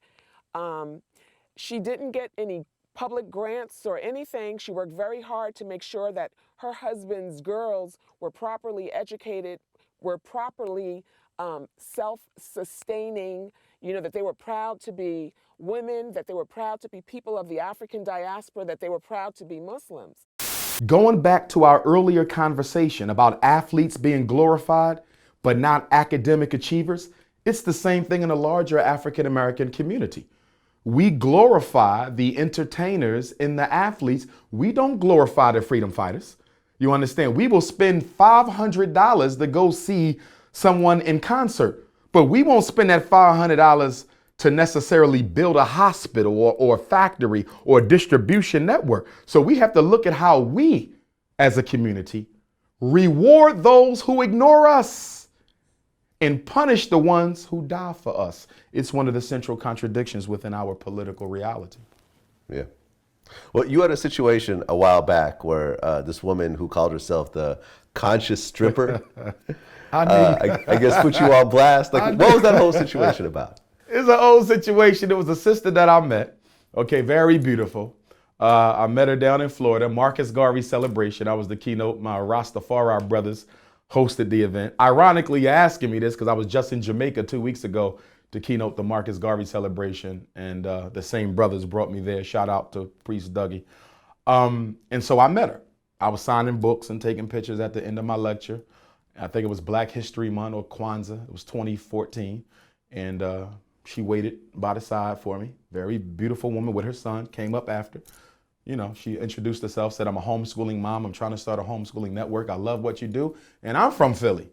She didn't get any public grants or anything. She worked very hard to make sure that her husband's girls were properly educated, were properly self-sustaining, that they were proud to be women, that they were proud to be people of the African diaspora, that they were proud to be Muslims. Going back to our earlier conversation about athletes being glorified, but not academic achievers, it's the same thing in a larger African American community. We glorify the entertainers and the athletes. We don't glorify the freedom fighters. You understand? We will spend $500 to go see someone in concert, but we won't spend that $500 to necessarily build a hospital or a factory or a distribution network. So we have to look at how we, as a community, reward those who ignore us and punish the ones who die for us. It's one of the central contradictions within our political reality. Yeah. Well, you had a situation a while back where this woman who called herself the conscious stripper, I guess put you on blast. Like, what was that whole situation about? It's an old situation. It was a sister that I met. Okay, very beautiful. I met her down in Florida, Marcus Garvey celebration. I was the keynote. My Rastafari brothers hosted the event. Ironically, you're asking me this because I was just in Jamaica 2 weeks ago to keynote the Marcus Garvey celebration, and the same brothers brought me there. Shout out to Priest Dougie. And so I met her. I was signing books and taking pictures at the end of my lecture. I think it was Black History Month or Kwanzaa. It was 2014. And she waited by the side for me. Very beautiful woman with her son, came up after. She introduced herself, said, I'm a homeschooling mom. I'm trying to start a homeschooling network. I love what you do. And I'm from Philly.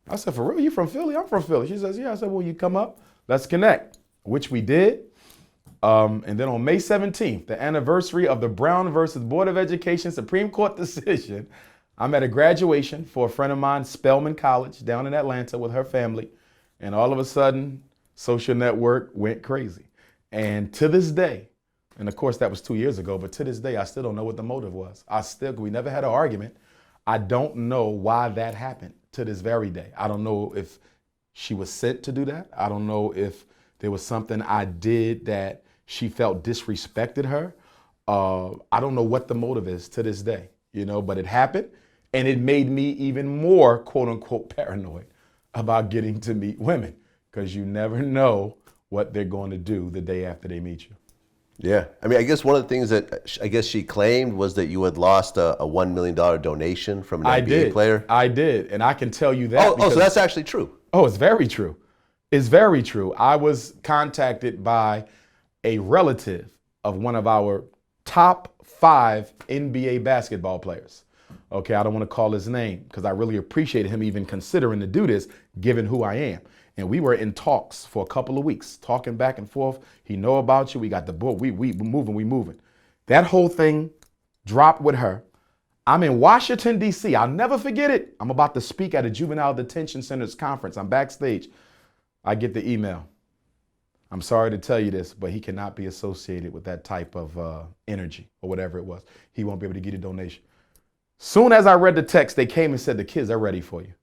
I said, for real, you from Philly? I'm from Philly. She says, yeah. I said, well, you come up, let's connect, which we did. And then on May 17th, the anniversary of the Brown versus Board of Education Supreme Court decision, I'm at a graduation for a friend of mine, Spelman College, down in Atlanta with her family. And all of a sudden, social network went crazy. And to this day, and of course that was 2 years ago, but to this day, I still don't know what the motive was. We never had an argument. I don't know why that happened to this very day. I don't know if she was sent to do that. I don't know if there was something I did that she felt disrespected her. I don't know what the motive is to this day, but it happened. And it made me even more, quote unquote, paranoid about getting to meet women, because you never know what they're going to do the day after they meet you. Yeah. I mean, I guess one of the things that I guess she claimed was that you had lost a $1 million donation from an NBA player. I did. And I can tell you that. So that's actually true. Oh, it's very true. It's very true. I was contacted by a relative of one of our top 5 NBA basketball players. Okay, I don't want to call his name because I really appreciate him even considering to do this, given who I am. And we were in talks for a couple of weeks, talking back and forth. He know about you. We got the book. We moving. That whole thing dropped with her. I'm in Washington, D.C. I'll never forget it. I'm about to speak at a juvenile detention center's conference. I'm backstage. I get the email. I'm sorry to tell you this, but he cannot be associated with that type of energy or whatever it was. He won't be able to get a donation. Soon as I read the text, they came and said, the kids are ready for you.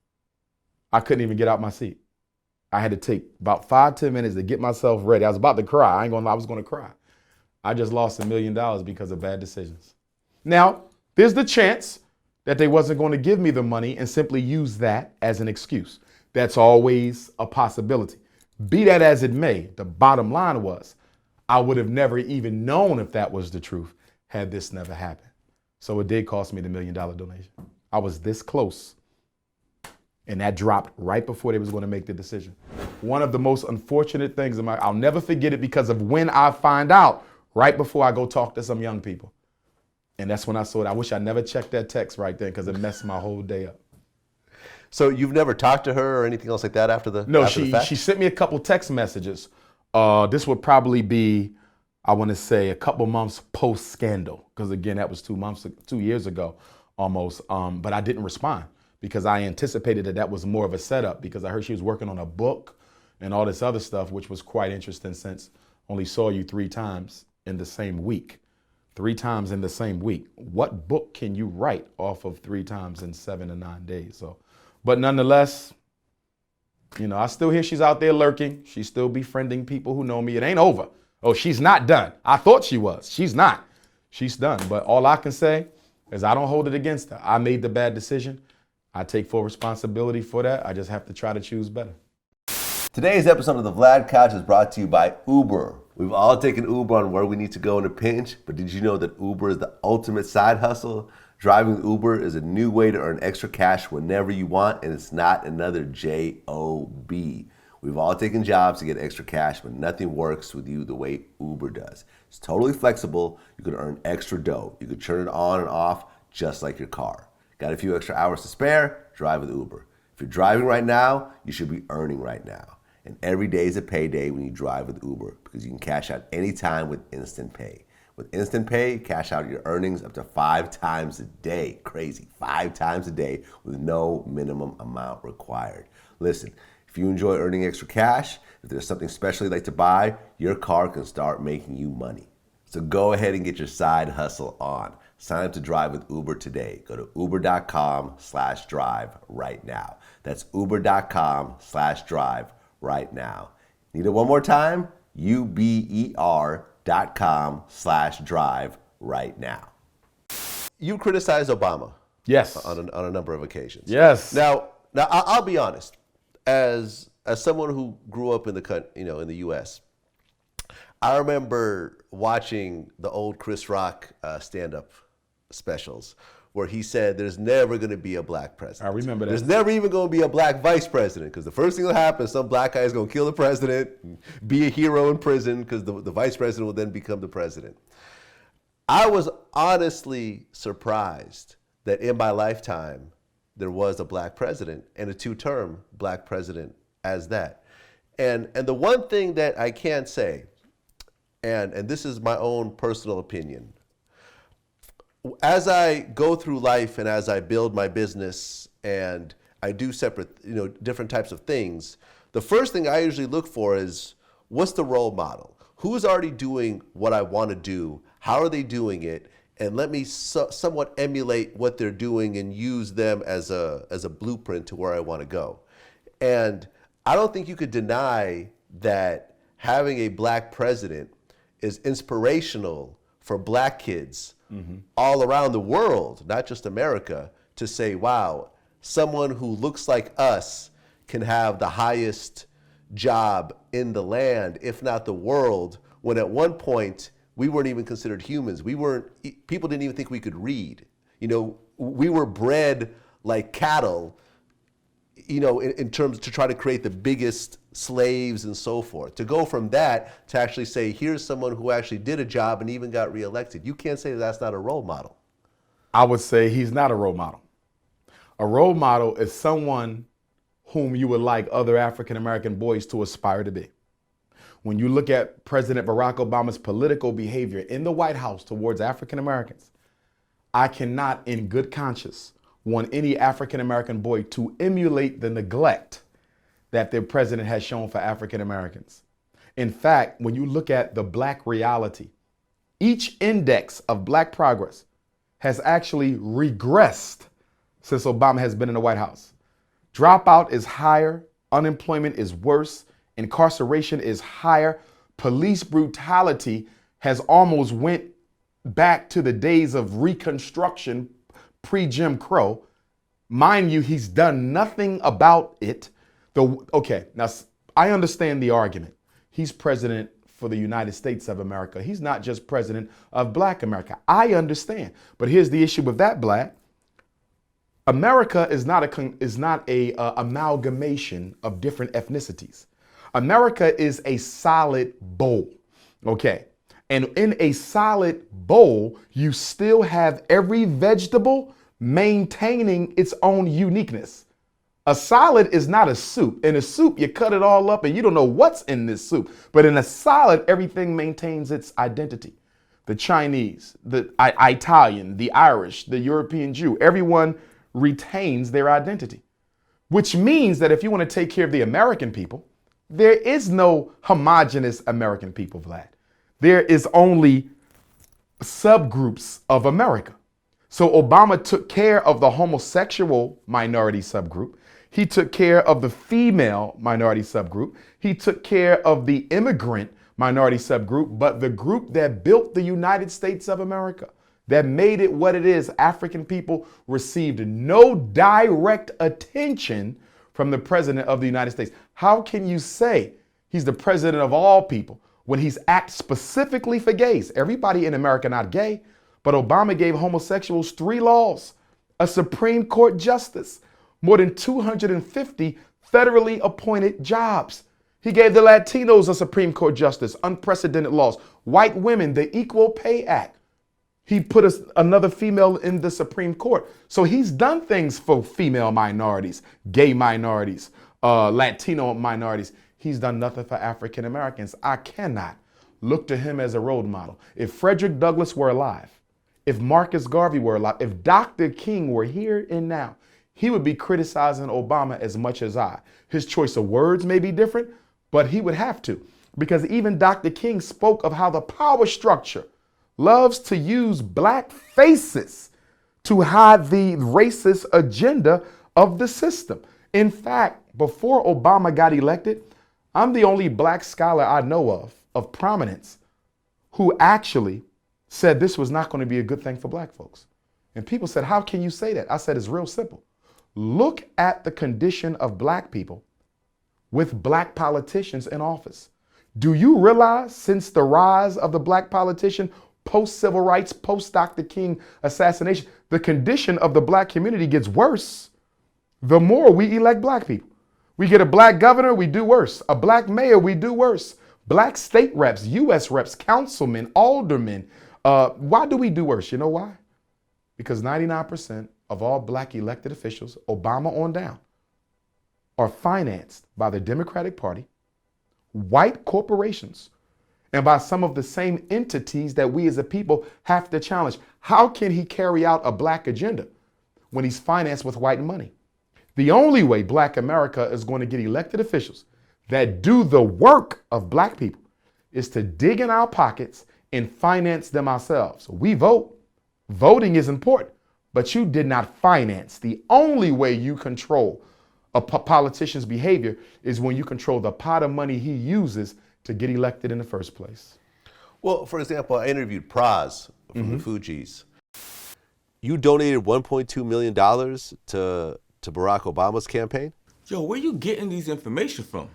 I couldn't even get out my seat. I had to take about 5-10 minutes to get myself ready. I was about to cry. I ain't gonna lie, I was gonna cry. I just lost $1 million because of bad decisions. Now, there's the chance that they wasn't going to give me the money and simply use that as an excuse. That's always a possibility. Be that as it may, the bottom line was I would have never even known if that was the truth had this never happened. So it did cost me the $1 million donation. I was this close. And that dropped right before they was going to make the decision. One of the most unfortunate things I'll never forget it because of when I find out right before I go talk to some young people. And that's when I saw it. I wish I never checked that text right then because it messed my whole day up. So you've never talked to her or anything else like that after the No, after the fact? she sent me a couple text messages. This would probably be, I want to say, a couple months post scandal, because again, that was 2 years ago almost. But I didn't respond because I anticipated that was more of a setup, because I heard she was working on a book and all this other stuff, which was quite interesting since only saw you 3 times in the same week. 3 times in the same week. What book can you write off of 3 times in 7 to 9 days? So, but nonetheless, you know, I still hear she's out there lurking. She's still befriending people who know me. It ain't over. Oh, she's not done. I thought she was. She's not. She's done. But all I can say is I don't hold it against her. I made the bad decision. I take full responsibility for that. I just have to try to choose better. Today's episode of The Vlad Couch is brought to you by Uber. We've all taken Uber on where we need to go in a pinch, but did you know that Uber is the ultimate side hustle? Driving with Uber is a new way to earn extra cash whenever you want, and it's not another job. We've all taken jobs to get extra cash, but nothing works with you the way Uber does. It's totally flexible. You can earn extra dough. You can turn it on and off just like your car. Got a few extra hours to spare? Drive with Uber. If you're driving right now, you should be earning right now. And every day is a payday when you drive with Uber, because you can cash out anytime with Instant Pay. With Instant Pay, cash out your earnings up to 5 times a day. Crazy, 5 times a day with no minimum amount required. Listen, if you enjoy earning extra cash, if there's something special you'd like to buy, your car can start making you money. So go ahead and get your side hustle on. Sign up to drive with Uber today. Go to uber.com/drive right now. That's uber.com/drive right now. Need it one more time? uber.com/drive right now. You criticized Obama. Yes. On a number of occasions. Yes. Now I'll be honest. As someone who grew up in the U.S., I remember watching the old Chris Rock stand-up specials where he said there's never going to be a black president. I remember that. There's never even going to be a black vice president, because the first thing that'll happen is some black guy is going to kill the president, be a hero in prison, because the vice president will then become the president. I was honestly surprised that in my lifetime there was a black president, and a 2-term black president as that. And the one thing that I can say, and this is my own personal opinion, as I go through life and as I build my business and I do different types of things, the first thing I usually look for is, what's the role model? Who's already doing what I want to do? How are they doing it? And let me somewhat emulate what they're doing and use them as a blueprint to where I want to go. And I don't think you could deny that having a black president is inspirational for black kids all around the world, not just America, to say, wow, someone who looks like us can have the highest job in the land, if not the world, when at one point we weren't even considered humans. People didn't even think we could read. You know, we were bred like cattle, you know, in terms to try to create the biggest slaves and so forth. To go from that to actually say, here's someone who actually did a job and even got reelected. You can't say that's not a role model. I would say he's not a role model. A role model is someone whom you would like other African-American boys to aspire to be. When you look at President Barack Obama's political behavior in the White House towards African-Americans, I cannot in good conscience want any African-American boy to emulate the neglect that their president has shown for African-Americans. In fact, when you look at the black reality, each index of black progress has actually regressed since Obama has been in the White House. Dropout is higher Unemployment is worse. Incarceration is higher. Police brutality has almost went back to the days of Reconstruction, pre-Jim Crow. Mind you, he's done nothing about it. Okay, now I understand the argument. He's president for the United States of America. He's not just president of Black America. I understand. But here's the issue with that, Black. America is not a amalgamation of different ethnicities. America is a solid bowl. Okay. And in a solid bowl, you still have every vegetable maintaining its own uniqueness. A salad is not a soup. In a soup, you cut it all up and you don't know what's in this soup. But in a salad, everything maintains its identity. The Chinese, the Italian, the Irish, the European Jew, everyone retains their identity. Which means that if you want to take care of the American people, there is no homogenous American people, Vlad. There is only subgroups of America. So Obama took care of the homosexual minority subgroup. He took care of the female minority subgroup. He took care of the immigrant minority subgroup, but the group that built the United States of America, that made it what it is, African people, received no direct attention from the president of the United States. How can you say he's the president of all people when he's act specifically for gays? Everybody in America not gay, but Obama gave homosexuals 3 laws, a Supreme Court justice, more than 250 federally appointed jobs. He gave the Latinos a Supreme Court justice, unprecedented laws, white women, the Equal Pay Act. He put another female in the Supreme Court. So he's done things for female minorities, gay minorities, Latino minorities. He's done nothing for African Americans. I cannot look to him as a role model. If Frederick Douglass were alive, if Marcus Garvey were alive, if Dr. King were here and now, he would be criticizing Obama as much as I. His choice of words may be different, but he would have to, because even Dr. King spoke of how the power structure loves to use black faces to hide the racist agenda of the system. In fact, before Obama got elected, I'm the only black scholar I know of prominence, who actually said this was not going to be a good thing for black folks. And people said, how can you say that? I said, it's real simple. Look at the condition of black people with black politicians in office. Do you realize since the rise of the black politician, post-civil rights, post-Dr. King assassination, the condition of the black community gets worse the more we elect black people? We get a black governor, we do worse. A black mayor, we do worse. Black state reps, U.S. reps, councilmen, aldermen. Why do we do worse? You know why? Because 99% of all black elected officials, Obama on down, are financed by the Democratic Party, white corporations, and by some of the same entities that we as a people have to challenge. How can he carry out a black agenda when he's financed with white money? The only way black America is going to get elected officials that do the work of black people is to dig in our pockets and finance them ourselves. We vote. Voting is important, but you did not finance. The only way you control a politician's behavior is when you control the pot of money he uses to get elected in the first place. Well, for example, I interviewed Praz from the Fugees. You donated $1.2 million to Barack Obama's campaign? Yo, where you getting these information from?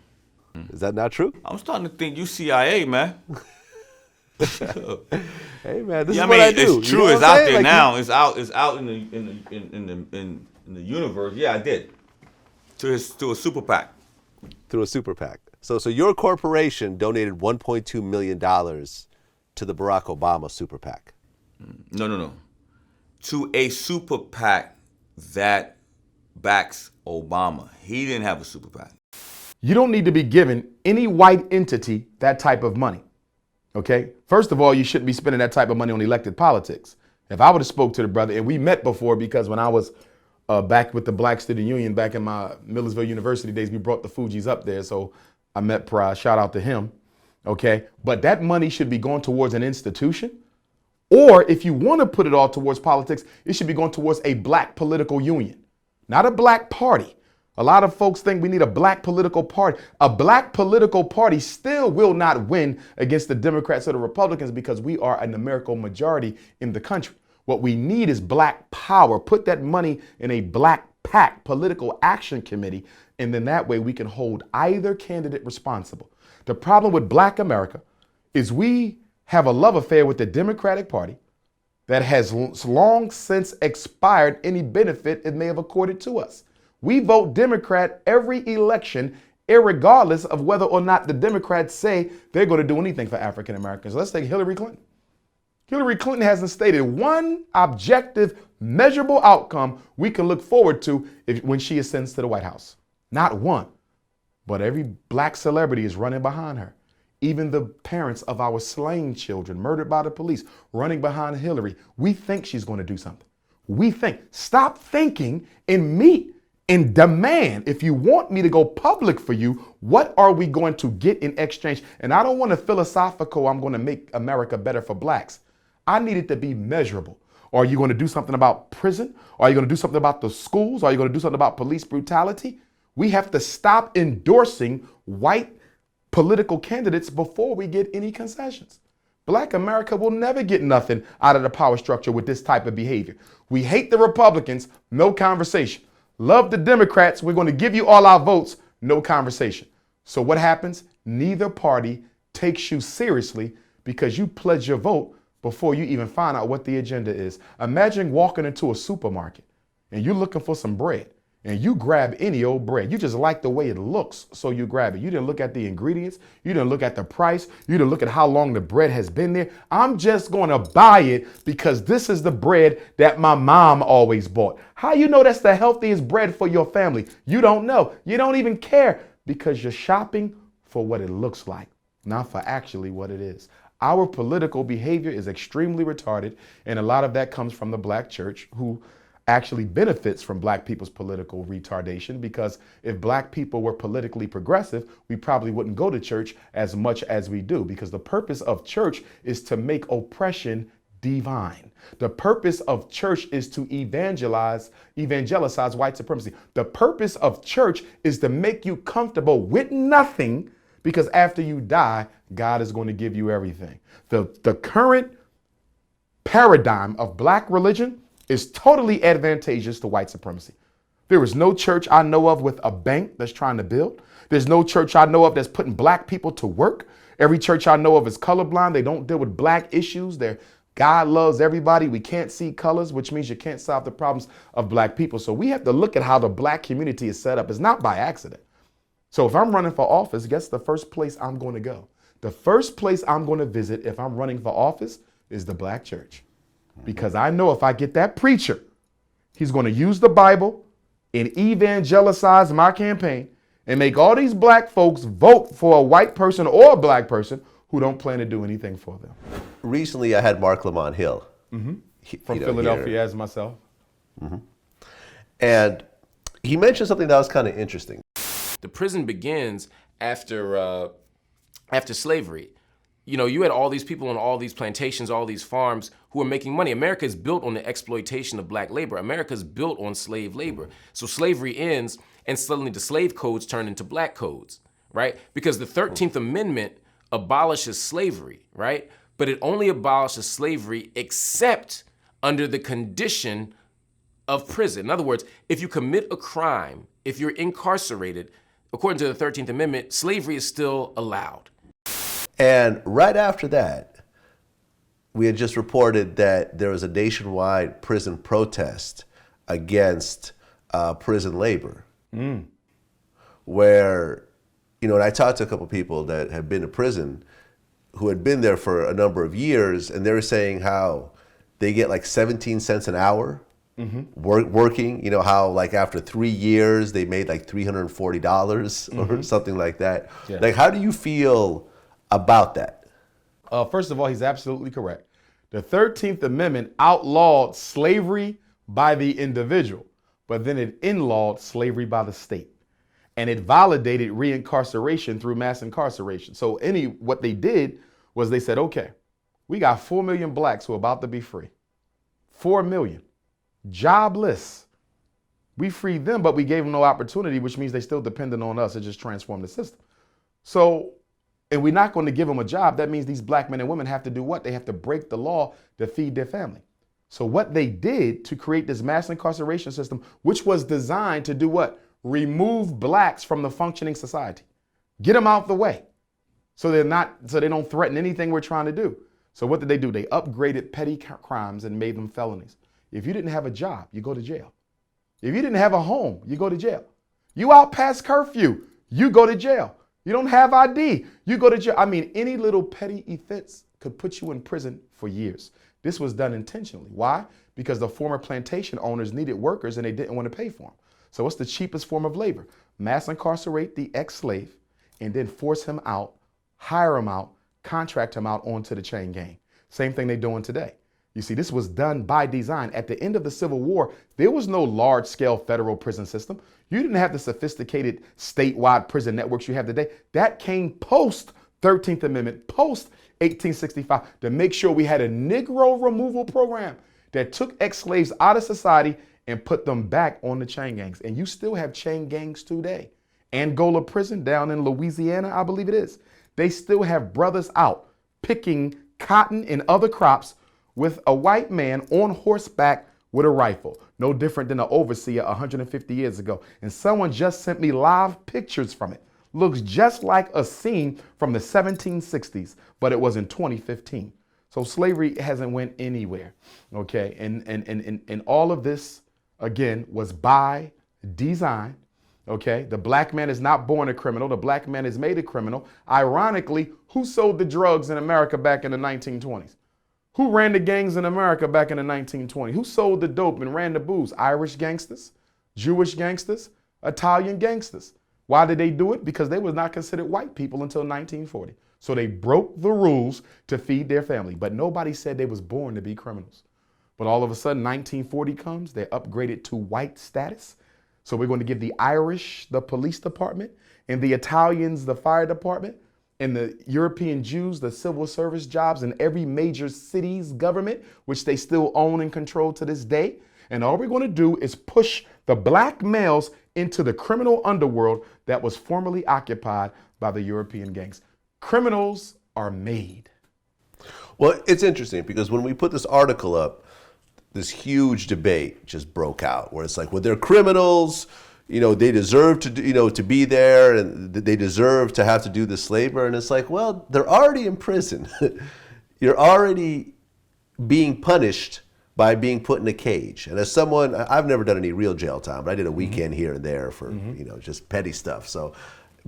Is that not true? I'm starting to think you CIA, man. Hey man, this is I what mean, I do. it's true. You know It's what I'm out saying? there Like, now. It's out in the universe. Yeah, I did. To a super PAC. Through a super PAC. So your corporation donated $1.2 million to the Barack Obama super PAC. No. To a super PAC that backs Obama. He didn't have a super PAC. You don't need to be giving any white entity that type of money. Okay? First of all, you shouldn't be spending that type of money on elected politics. If I would have spoke to the brother, and we met before because when I was back with the Black Student Union back in my Millersville University days, we brought the Fugees up there. So I met Praz, shout out to him. Okay? But that money should be going towards an institution. Or if you want to put it all towards politics, it should be going towards a black political union, not a black party. A lot of folks think we need a black political party. A black political party still will not win against the Democrats or the Republicans because we are a numerical majority in the country. What we need is black power. Put that money in a black PAC, political action committee, and then that way we can hold either candidate responsible. The problem with black America is we have a love affair with the Democratic Party that has long since expired any benefit it may have accorded to us. We vote Democrat every election, irregardless of whether or not the Democrats say they're going to do anything for African Americans. Let's take Hillary Clinton. Hillary Clinton hasn't stated one objective, measurable outcome we can look forward to when she ascends to the White House. Not one. But every black celebrity is running behind her. Even the parents of our slain children murdered by the police running behind Hillary. We think she's going to do something. We think. Stop thinking and meet and demand, if you want me to go public for you, what are we going to get in exchange? And I don't want a philosophical, I'm going to make America better for blacks. I need it to be measurable. Are you going to do something about prison? Are you going to do something about the schools? Are you going to do something about police brutality? We have to stop endorsing white political candidates before we get any concessions. Black America will never get nothing out of the power structure with this type of behavior. We hate the Republicans, no conversation. Love the Democrats, we're going to give you all our votes, no conversation. So what happens? Neither party takes you seriously because you pledge your vote before you even find out what the agenda is. Imagine walking into a supermarket and you're looking for some bread and you grab any old bread. You just like the way it looks, so you grab it. You didn't look at the ingredients. You didn't look at the price. You didn't look at how long the bread has been there. I'm just going to buy it because this is the bread that my mom always bought. How you know that's the healthiest bread for your family? You don't know. You don't even care because you're shopping for what it looks like, not for actually what it is. Our political behavior is extremely retarded, and a lot of that comes from the black church, who actually benefits from black people's political retardation, because if black people were politically progressive, we probably wouldn't go to church as much as we do, because the purpose of church is to make oppression divine. The purpose of church is to evangelize white supremacy. The purpose of church is to make you comfortable with nothing, because after you die, God is going to give you everything. The current paradigm of black religion is totally advantageous to white supremacy. There is no church I know of with a bank that's trying to build. There's no church I know of that's putting black people to work. Every church I know of is colorblind. They don't deal with black issues. God loves everybody. We can't see colors, which means you can't solve the problems of black people. So we have to look at how the black community is set up. It's not by accident. So if I'm running for office, guess the first place I'm going to go? The first place I'm going to visit if I'm running for office is the black church. Because I know if I get that preacher, he's going to use the Bible and evangelize my campaign and make all these black folks vote for a white person or a black person who don't plan to do anything for them. Recently, I had Mark Lamont Hill. From Philadelphia, as myself. And he mentioned something that was kind of interesting. The prison begins after slavery. You know, you had all these people on all these plantations, all these farms who are making money. America is built on the exploitation of black labor. America is built on slave labor. So slavery ends and suddenly the slave codes turn into black codes, right? Because the 13th Amendment abolishes slavery, right? But it only abolishes slavery except under the condition of prison. In other words, if you commit a crime, if you're incarcerated, according to the 13th Amendment, slavery is still allowed. And right after that, we had just reported that there was a nationwide prison protest against prison labor, where, you know, and I talked to a couple of people that had been to prison who had been there for a number of years, and they were saying how they get like 17 cents an hour working, you know, how like after 3 years they made like $340 or something like that. Yeah. Like, how do you feel about that? First of all, he's absolutely correct. The 13th Amendment outlawed slavery by the individual, but then it inlawed slavery by the state. And it validated reincarceration through mass incarceration. So what they did was they said, okay, we got 4 million blacks who are about to be free. 4 million. Jobless. We freed them, but we gave them no opportunity, which means they still dependent on us to just transform the system. So, and we're not going to give them a job. That means these black men and women have to do what? They have to break the law to feed their family. So what they did to create this mass incarceration system, which was designed to do what? Remove blacks from the functioning society. Get them out the way. So they don't threaten anything we're trying to do. So what did they do? They upgraded petty crimes and made them felonies. If you didn't have a job, you go to jail. If you didn't have a home, you go to jail. You out past curfew, you go to jail. You don't have ID, you go to jail. I mean, any little petty offense could put you in prison for years. This was done intentionally. Why? Because the former plantation owners needed workers and they didn't want to pay for them. So what's the cheapest form of labor? Mass incarcerate the ex-slave and then force him out, hire him out, contract him out onto the chain gang. Same thing they're doing today. You see, this was done by design. At the end of the Civil War, there was no large-scale federal prison system. You didn't have the sophisticated statewide prison networks you have today. That came post 13th Amendment, post 1865, to make sure we had a Negro removal program that took ex-slaves out of society and put them back on the chain gangs. And you still have chain gangs today. Angola prison down in Louisiana, I believe it is. They still have brothers out picking cotton and other crops with a white man on horseback with a rifle. No different than an overseer 150 years ago. And someone just sent me live pictures from it. Looks just like a scene from the 1760s, but it was in 2015. So slavery hasn't went anywhere, okay? And all of this, again, was by design, okay? The black man is not born a criminal. The black man is made a criminal. Ironically, who sold the drugs in America back in the 1920s? Who ran the gangs in America back in the 1920s? Who sold the dope and ran the booze? Irish gangsters, Jewish gangsters, Italian gangsters. Why did they do it? Because they were not considered white people until 1940. So they broke the rules to feed their family. But nobody said they was born to be criminals. But all of a sudden, 1940 comes, they're upgraded to white status. So we're going to give the Irish the police department and the Italians the fire department, and the European Jews, the civil service jobs in every major city's government, which they still own and control to this day. And all we're going to do is push the black males into the criminal underworld that was formerly occupied by the European gangs. Criminals are made. Well, it's interesting because when we put this article up, this huge debate just broke out where it's like, well, they're criminals. You know, they deserve to, to be there, and they deserve to have to do this labor. And it's like, well, they're already in prison. You're already being punished by being put in a cage. And as someone, I've never done any real jail time, but I did a weekend here and there for, just petty stuff. So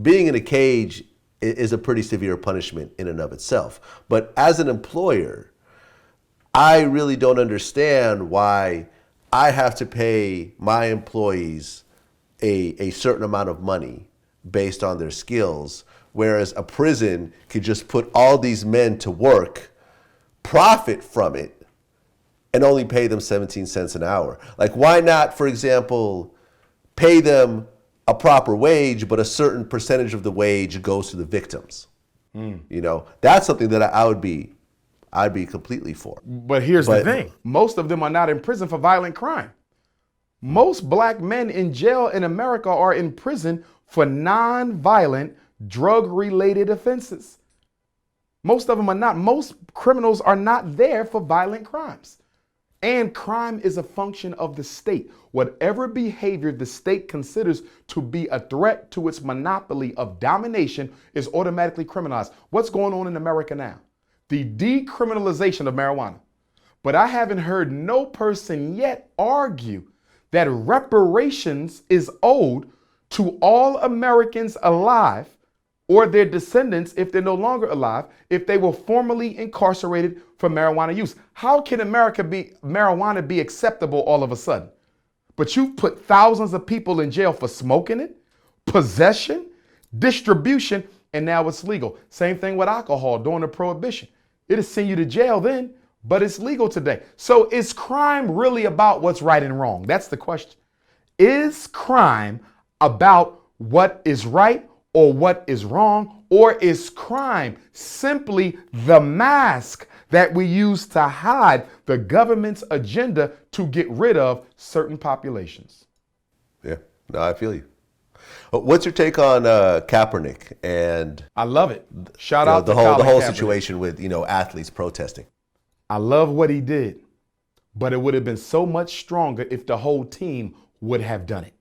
being in a cage is a pretty severe punishment in and of itself. But as an employer, I really don't understand why I have to pay my employees a certain amount of money based on their skills, whereas a prison could just put all these men to work, profit from it, and only pay them 17 cents an hour. Like, why not, for example, pay them a proper wage, but a certain percentage of the wage goes to the victims? That's something that I'd be completely for. But here's the thing. Most of them are not in prison for violent crime. Most black men in jail in America are in prison for non-violent, drug-related offenses. Most of them are not. Most criminals are not there for violent crimes. And crime is a function of the state. Whatever behavior the state considers to be a threat to its monopoly of domination is automatically criminalized. What's going on in America now? The decriminalization of marijuana. But I haven't heard no person yet argue that reparations is owed to all Americans alive or their descendants if they're no longer alive, if they were formerly incarcerated for marijuana use. How can marijuana be acceptable all of a sudden? But you've put thousands of people in jail for smoking it, possession, distribution, and now it's legal. Same thing with alcohol during the prohibition. It'll send you to jail then, but it's legal today. So is crime really about what's right and wrong? That's the question. Is crime about what is right or what is wrong? Or is crime simply the mask that we use to hide the government's agenda to get rid of certain populations? No, I feel you. What's your take on Kaepernick and I love it. Shout you know, out the to whole Colin Kaepernick. situation with athletes protesting? I love what he did, but it would have been so much stronger if the whole team would have done it.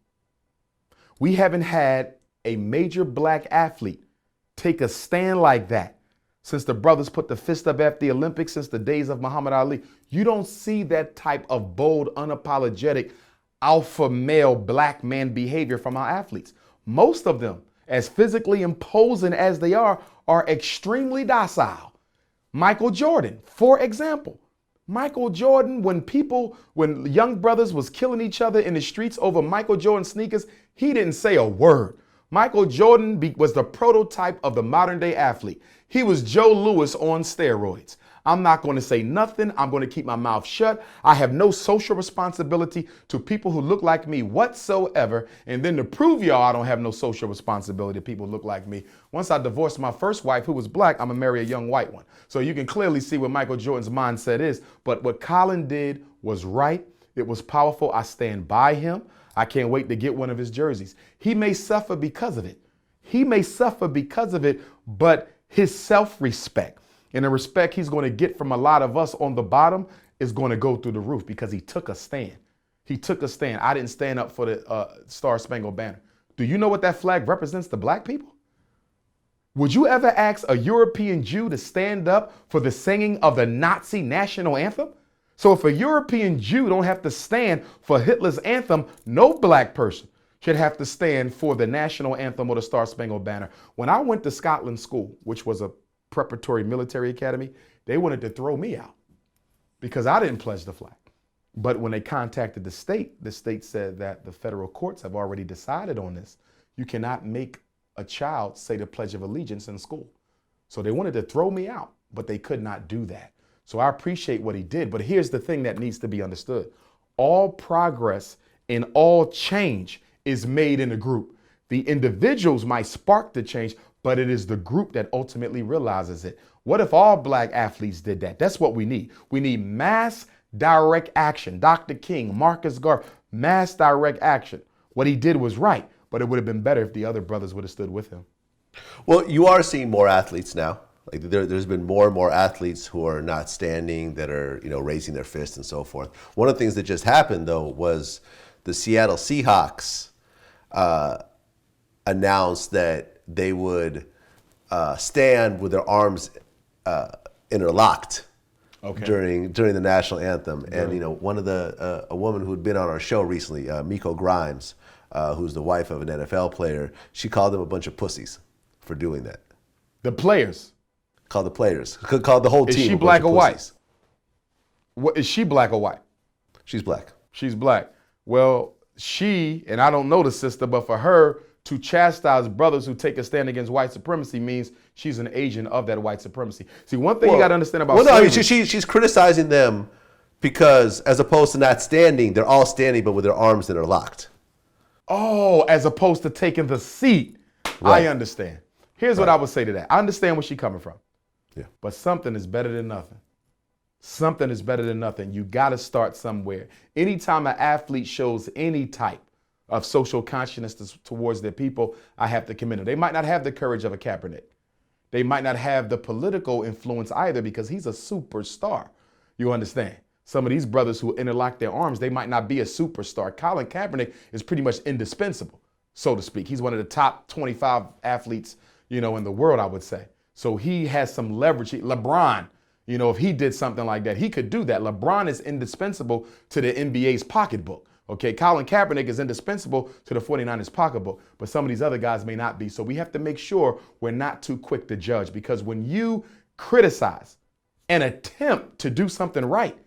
We haven't had a major black athlete take a stand like that since the brothers put the fist up at the Olympics, since the days of Muhammad Ali. You don't see that type of bold, unapologetic, alpha male black man behavior from our athletes. Most of them, as physically imposing as they are extremely docile. Michael Jordan, for example. Michael Jordan, when young brothers was killing each other in the streets over Michael Jordan sneakers, he didn't say a word. Michael Jordan was the prototype of the modern day athlete. He was Joe Louis on steroids. I'm not going to say nothing. I'm going to keep my mouth shut. I have no social responsibility to people who look like me whatsoever. And then to prove y'all I don't have no social responsibility to people who look like me, once I divorced my first wife who was black, I'm going to marry a young white one. So you can clearly see what Michael Jordan's mindset is. But what Colin did was right. It was powerful. I stand by him. I can't wait to get one of his jerseys. He may suffer because of it. But his self-respect and the respect he's going to get from a lot of us on the bottom is going to go through the roof because he took a stand. I didn't stand up for the Star Spangled Banner. Do you know what that flag represents to black people? Would you ever ask a European Jew to stand up for the singing of the Nazi national anthem? So if a European Jew don't have to stand for Hitler's anthem, no black person should have to stand for the national anthem or the Star Spangled Banner. When I went to Scotland School, which was a preparatory military academy, they wanted to throw me out because I didn't pledge the flag. But when they contacted the state said that the federal courts have already decided on this. You cannot make a child say the Pledge of Allegiance in school. So they wanted to throw me out, but they could not do that. So I appreciate what he did. But here's the thing that needs to be understood. All progress and all change is made in a group. The individuals might spark the change, but it is the group that ultimately realizes it. What if all black athletes did that? That's what we need. We need mass direct action. Dr. King, Marcus Garvey, mass direct action. What he did was right, but it would have been better if the other brothers would have stood with him. Well, you are seeing more athletes now. Like there's been more and more athletes who are not standing, that are raising their fists and so forth. One of the things that just happened though was the Seattle Seahawks announced that they would stand with their arms interlocked during the national anthem. And one of a woman who had been on our show recently, Miko Grimes, who's the wife of an NFL player, she called them a bunch of pussies for doing that. The players. Called the players. Called the whole team. Is she black or white? What, is she black or white? She's black. She's black. Well, and I don't know the sister, but for her to chastise brothers who take a stand against white supremacy means she's an agent of that white supremacy. See, one thing you got to understand about slavery. She's criticizing them because as opposed to not standing, they're all standing but with their arms interlocked. Oh, as opposed to taking the seat. Right. I understand. Here's what I would say to that. I understand where she's coming from. Yeah. But something is better than nothing. Something is better than nothing. You got to start somewhere. Anytime an athlete shows any type of social consciousness towards their people, I have to commend them. They might not have the courage of a Kaepernick. They might not have the political influence either because he's a superstar. You understand? Some of these brothers who interlock their arms, they might not be a superstar. Colin Kaepernick is pretty much indispensable, so to speak. He's one of the top 25 athletes, in the world, I would say. So he has some leverage. LeBron, if he did something like that, he could do that. LeBron is indispensable to the NBA's pocketbook. Okay, Colin Kaepernick is indispensable to the 49ers pocketbook, but some of these other guys may not be. So we have to make sure we're not too quick to judge, because when you criticize and attempt to do something right,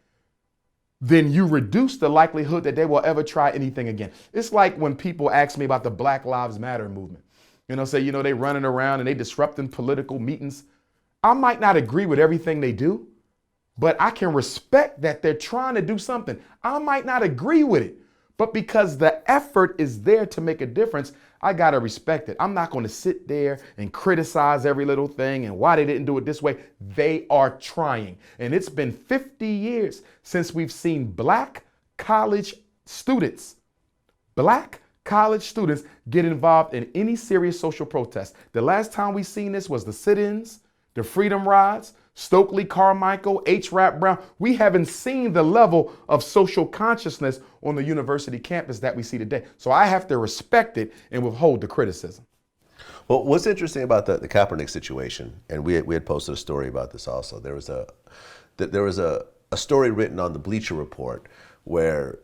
then you reduce the likelihood that they will ever try anything again. It's like when people ask me about the Black Lives Matter movement. Say, they running around and they disrupting political meetings. I might not agree with everything they do, but I can respect that they're trying to do something. I might not agree with it, but because the effort is there to make a difference, I got to respect it. I'm not going to sit there and criticize every little thing and why they didn't do it this way. They are trying. And it's been 50 years since we've seen black college students college students get involved in any serious social protest. The last time we seen this was the sit-ins, the freedom rides, Stokely Carmichael, H. Rap Brown. We haven't seen the level of social consciousness on the university campus that we see today. So I have to respect it and withhold the criticism. Well, what's interesting about the Kaepernick situation, and we had posted a story about this also. There was a story written on the Bleacher Report where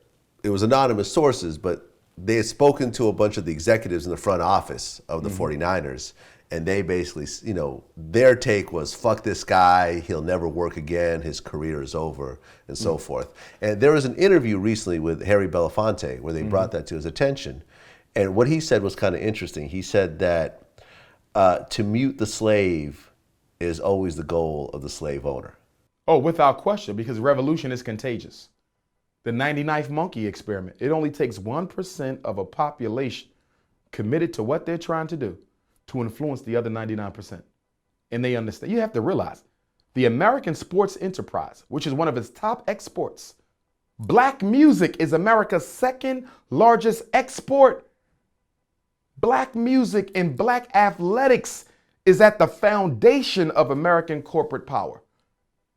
it was anonymous sources, but they had spoken to a bunch of the executives in the front office of the 49ers, and they basically, their take was, fuck this guy, he'll never work again, his career is over, and so forth. And there was an interview recently with Harry Belafonte where they brought that to his attention. And what he said was kind of interesting. He said that to mute the slave is always the goal of the slave owner. Oh, without question, because revolution is contagious. The 99th monkey experiment. It only takes 1% of a population committed to what they're trying to do to influence the other 99%. And they understand. You have to realize the American sports enterprise, which is one of its top exports, black music is America's second largest export. Black music and black athletics is at the foundation of American corporate power.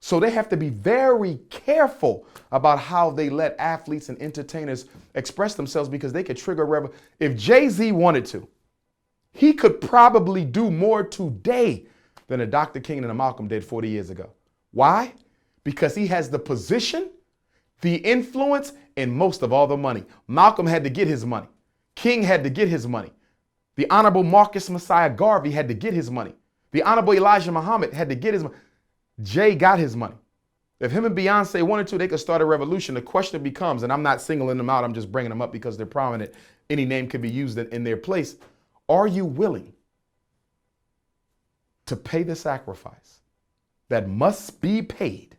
So they have to be very careful about how they let athletes and entertainers express themselves, because they could trigger if Jay-Z wanted to, he could probably do more today than a Dr. King and a Malcolm did 40 years ago. Why? Because he has the position, the influence, and most of all the money. Malcolm had to get his money. King had to get his money. The Honorable Marcus Messiah Garvey had to get his money. The Honorable Elijah Muhammad had to get his money. Jay got his money. If him and Beyonce wanted to, they could start a revolution. The question becomes, and I'm not singling them out, I'm just bringing them up because they're prominent. Any name could be used in their place. Are you willing to pay the sacrifice that must be paid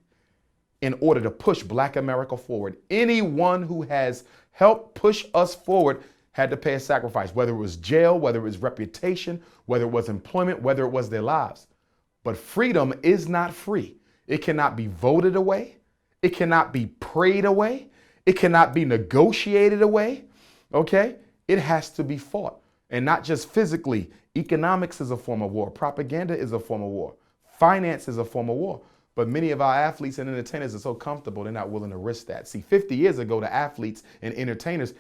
in order to push Black America forward? Anyone who has helped push us forward had to pay a sacrifice, whether it was jail, whether it was reputation, whether it was employment, whether it was their lives. But freedom is not free. It cannot be voted away. It cannot be prayed away. It cannot be negotiated away. Okay? It has to be fought. And not just physically. Economics is a form of war. Propaganda is a form of war. Finance is a form of war. But many of our athletes and entertainers are so comfortable, they're not willing to risk that. See, 50 years ago, the athletes and entertainers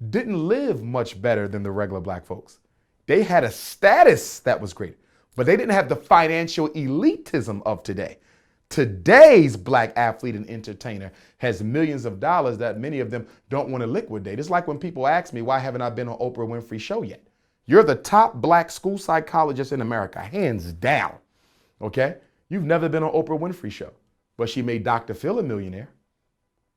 didn't live much better than the regular black folks. They had a status that was great, but they didn't have the financial elitism of today. Today's black athlete and entertainer has millions of dollars that many of them don't want to liquidate. It's like when people ask me, why haven't I been on Oprah Winfrey's show yet? You're the top black school psychologist in America, hands down, okay? You've never been on Oprah Winfrey's show, but she made Dr. Phil a millionaire.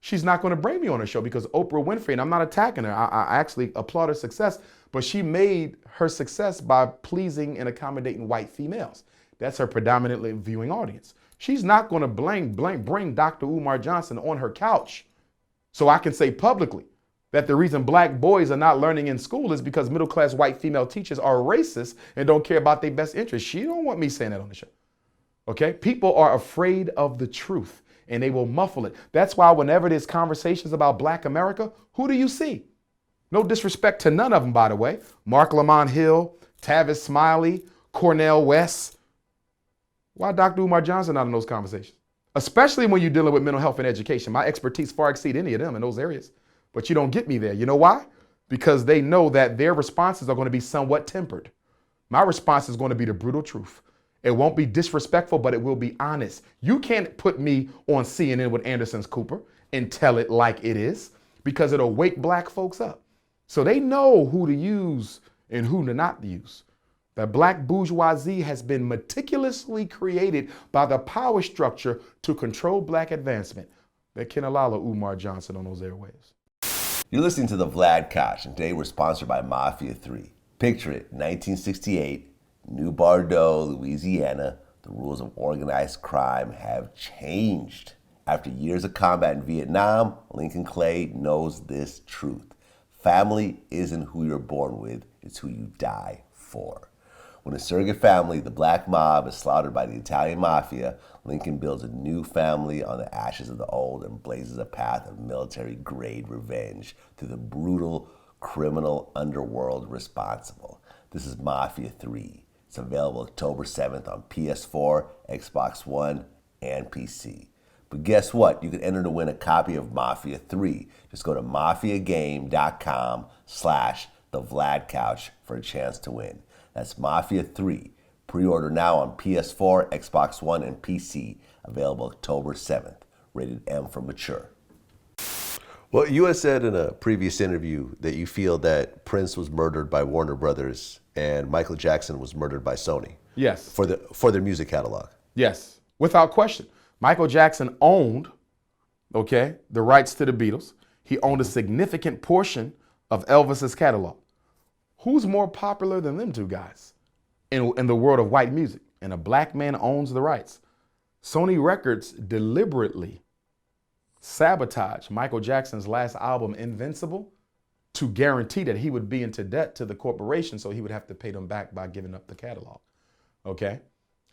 She's not going to bring me on her show because Oprah Winfrey, and I'm not attacking her, I actually applaud her success, but she made her success by pleasing and accommodating white females. That's her predominantly viewing audience. She's not going to bring Dr. Umar Johnson on her couch so I can say publicly that the reason black boys are not learning in school is because middle-class white female teachers are racist and don't care about their best interests. She don't want me saying that on the show. Okay? People are afraid of the truth and they will muffle it. That's why whenever there's conversations about Black America, who do you see? No disrespect to none of them, by the way. Mark Lamont Hill, Tavis Smiley, Cornel West. Why Dr. Umar Johnson not in those conversations? Especially when you're dealing with mental health and education. My expertise far exceeds any of them in those areas. But you don't get me there. You know why? Because they know that their responses are going to be somewhat tempered. My response is going to be the brutal truth. It won't be disrespectful, but it will be honest. You can't put me on CNN with Anderson's Cooper and tell it like it is, because it'll wake black folks up. So they know who to use and who to not use. The black bourgeoisie has been meticulously created by the power structure to control black advancement. They can allow Umar Johnson on those airwaves. You're listening to the Vlad Koch, and today we're sponsored by Mafia 3. Picture it, 1968, New Bordeaux, Louisiana. The rules of organized crime have changed. After years of combat in Vietnam, Lincoln Clay knows this truth. Family isn't who you're born with, it's who you die for. When a surrogate family, the black mob, is slaughtered by the Italian mafia, Lincoln builds a new family on the ashes of the old and blazes a path of military-grade revenge through the brutal Criminal Underworld Responsible. This is Mafia 3. It's available October 7th on PS4, Xbox One, and PC. But guess what? You can enter to win a copy of Mafia 3. Just go to mafiagame.com/thevladcouch for a chance to win. That's Mafia 3. Pre-order now on PS4, Xbox One, and PC. Available October 7th. Rated M for mature. Well, you had said in a previous interview that you feel that Prince was murdered by Warner Brothers and Michael Jackson was murdered by Sony. Yes. For their music catalog. Yes, without question. Michael Jackson owned, the rights to the Beatles. He owned a significant portion of Elvis's catalog. Who's more popular than them two guys in the world of white music? And a black man owns the rights. Sony Records deliberately sabotaged Michael Jackson's last album, Invincible, to guarantee that he would be into debt to the corporation, so he would have to pay them back by giving up the catalog. Okay?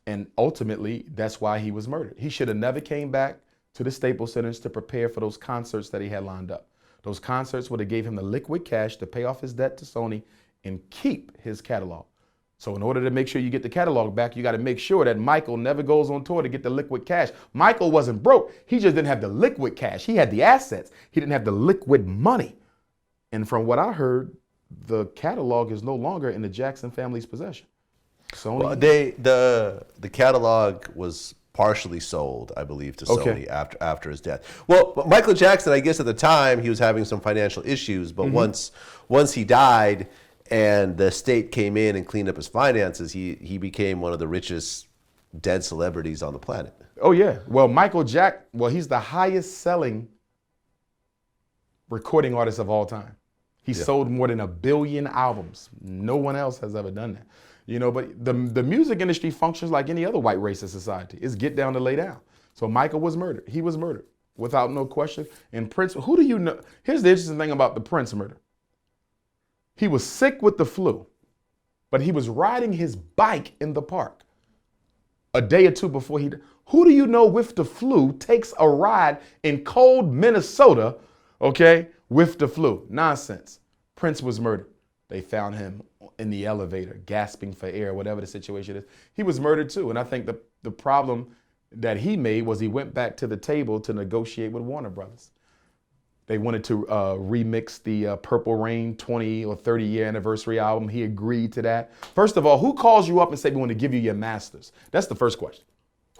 And ultimately, that's why he was murdered. He should have never came back to the Staples Centers to prepare for those concerts that he had lined up. Those concerts would have gave him the liquid cash to pay off his debt to Sony and keep his catalog. So in order to make sure you get the catalog back, you got to make sure that Michael never goes on tour to get the liquid cash. Michael wasn't broke. He just didn't have the liquid cash. He had the assets. He didn't have the liquid money. And from what I heard, the catalog is no longer in the Jackson family's possession. Sony. Well, the catalog was partially sold, I believe, to Sony after his death. Well, but Michael Jackson, I guess at the time he was having some financial issues, but once he died and the state came in and cleaned up his finances, he became one of the richest dead celebrities on the planet. Oh yeah. Well, he's the highest selling recording artist of all time. He sold more than 1 billion albums. No one else has ever done that. But the music industry functions like any other white racist society. It's get down to lay down. So Michael was murdered. He was murdered without no question. And Prince, who do you know? Here's the interesting thing about the Prince murder. He was sick with the flu, but he was riding his bike in the park a day or two before he died. Who do you know with the flu takes a ride in cold Minnesota, with the flu? Nonsense. Prince was murdered. They found him in the elevator, gasping for air, whatever the situation is. He was murdered too. And I think the problem that he made was he went back to the table to negotiate with Warner Brothers. They wanted to remix the Purple Rain 20 or 30 year anniversary album. He agreed to that. First of all, who calls you up and say, we want to give you your masters? That's the first question.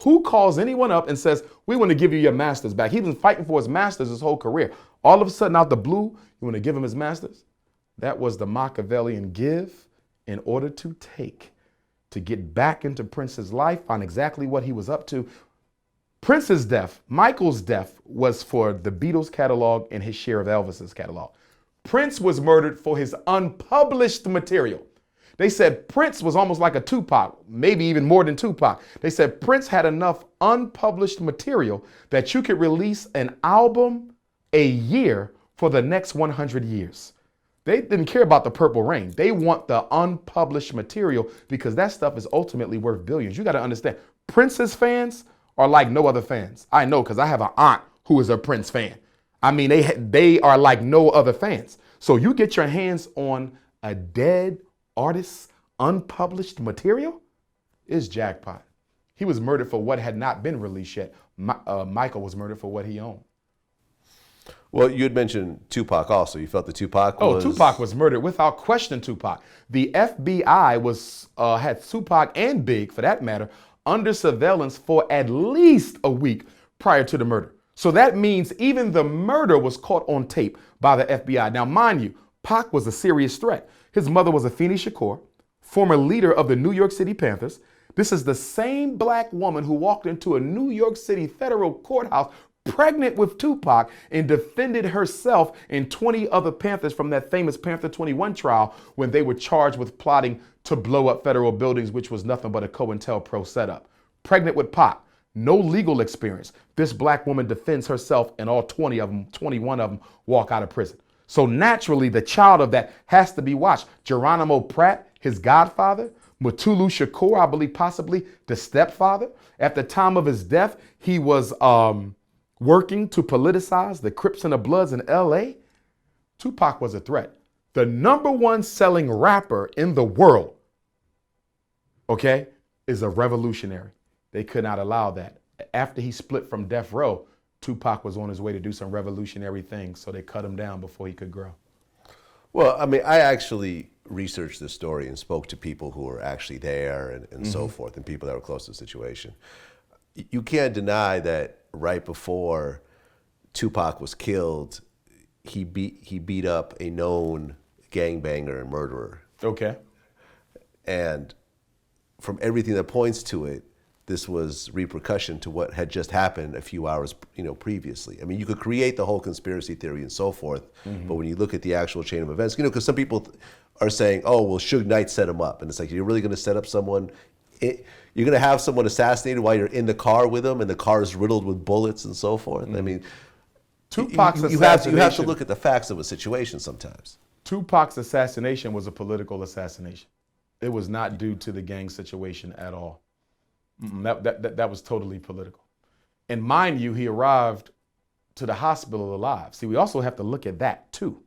Who calls anyone up and says, we want to give you your masters back? He's been fighting for his masters his whole career. All of a sudden, out the blue, you want to give him his masters? That was the Machiavellian give in order to take, to get back into Prince's life, find exactly what he was up to. Prince's death, Michael's death, was for the Beatles catalog and his share of Elvis's catalog. Prince was murdered for his unpublished material. They said Prince was almost like a Tupac, maybe even more than Tupac. They said Prince had enough unpublished material that you could release an album a year for the next 100 years. They didn't care about the Purple Rain. They want the unpublished material because that stuff is ultimately worth billions. You got to understand, Prince's fans are like no other fans. I know because I have an aunt who is a Prince fan. I mean, they are like no other fans. So you get your hands on a dead artist's unpublished material, it's jackpot. He was murdered for what had not been released yet. Michael was murdered for what he owned. Well, you had mentioned Tupac also. You felt that Tupac was... Tupac was murdered without question. Tupac. The FBI had Tupac and Big, for that matter, under surveillance for at least a week prior to the murder. So that means even the murder was caught on tape by the FBI. Now, mind you, Pac was a serious threat. His mother was Afeni Shakur, former leader of the New York City Panthers. This is the same black woman who walked into a New York City federal courthouse pregnant with Tupac and defended herself and 20 other Panthers from that famous Panther 21 trial when they were charged with plotting to blow up federal buildings, which was nothing but a COINTELPRO setup. Pregnant with Pac, no legal experience. This black woman defends herself and all 20 of them, 21 of them walk out of prison. So naturally, the child of that has to be watched. Geronimo Pratt, his godfather, Mutulu Shakur, I believe possibly the stepfather. At the time of his death, he was working to politicize the Crips and the Bloods in LA. Tupac was a threat. the #1 selling rapper in the world, okay, is a revolutionary. They could not allow that. After he split from Death Row, Tupac was on his way to do some revolutionary things, so they cut him down before he could grow. Well, I mean, I actually researched this story and spoke to people who were actually there and so forth, and people that were close to the situation. You can't deny that right before Tupac was killed, he beat up a known gangbanger and murderer. Okay. And from everything that points to it, this was repercussion to what had just happened a few hours, previously. I mean, you could create the whole conspiracy theory and so forth, but when you look at the actual chain of events, because some people are saying, "Oh, well, Suge Knight set him up," and it's like, you're really going to set up someone? You're going to have someone assassinated while you're in the car with them, and the car is riddled with bullets and so forth. I mean, Tupac's you have to look at the facts of a situation sometimes. Tupac's assassination was a political assassination. It was not due to the gang situation at all. That was totally political. And mind you, he arrived to the hospital alive. See, we also have to look at that too.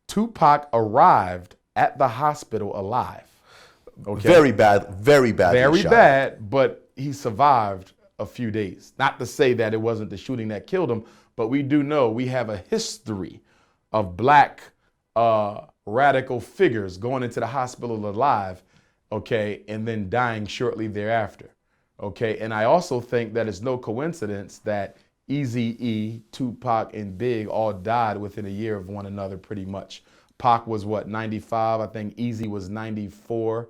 Tupac arrived at the hospital alive. Okay? Very bad, very bad. Very bad, but he survived a few days. Not to say that it wasn't the shooting that killed him, but we do know we have a history of black radical figures going into the hospital alive, okay, and then dying shortly thereafter. Okay, and I also think that it's no coincidence that Eazy-E, Tupac, and Big all died within a year of one another pretty much. Pac was what, 95? I think Eazy was 94.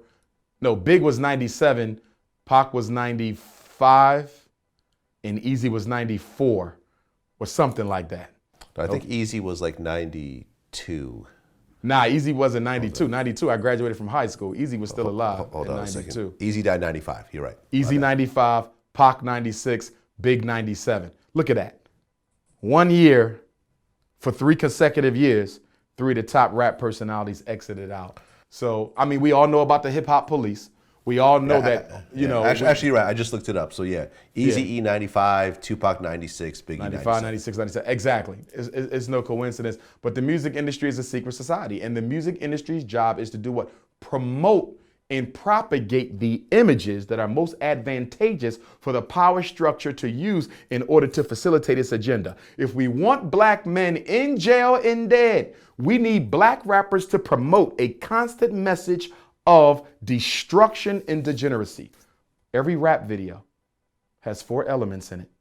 No, Big was 97, Pac was 95, and Eazy was 94, or something like that. I think Eazy was like 92. Nah, Eazy wasn't 92. 92, I graduated from high school. Eazy was still alive Hold in on 92. a second. Eazy died 95, you're right. Eazy 95, Pac 96, Big 97. Look at that. 1 year for 3 consecutive years, 3 of the top rap personalities exited out. So, I mean, we all know about the hip hop police. We all know that, Actually, you're right. I just looked it up. So, yeah. Eazy-E 95, Tupac 96, Biggie 95, 96, 97. Exactly. It's no coincidence. But the music industry is a secret society. And the music industry's job is to do what? Promote and propagate the images that are most advantageous for the power structure to use in order to facilitate its agenda. If we want black men in jail and dead, we need black rappers to promote a constant message of destruction and degeneracy. Every rap video has 4 elements in it: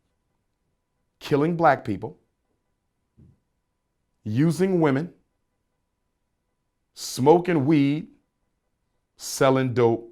killing black people, using women, smoking weed, selling dope,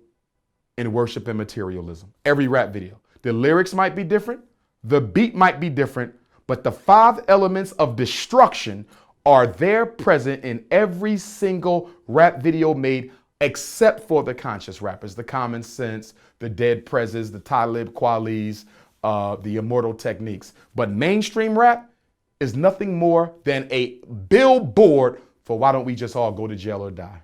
and worshiping materialism. Every rap video. The lyrics might be different, the beat might be different, but the 5 elements of destruction are there present in every single rap video made, except for the conscious rappers, the Common Sense, the Dead Prezes, the Talib Kwalis, the Immortal Techniques. But mainstream rap is nothing more than a billboard for why don't we just all go to jail or die.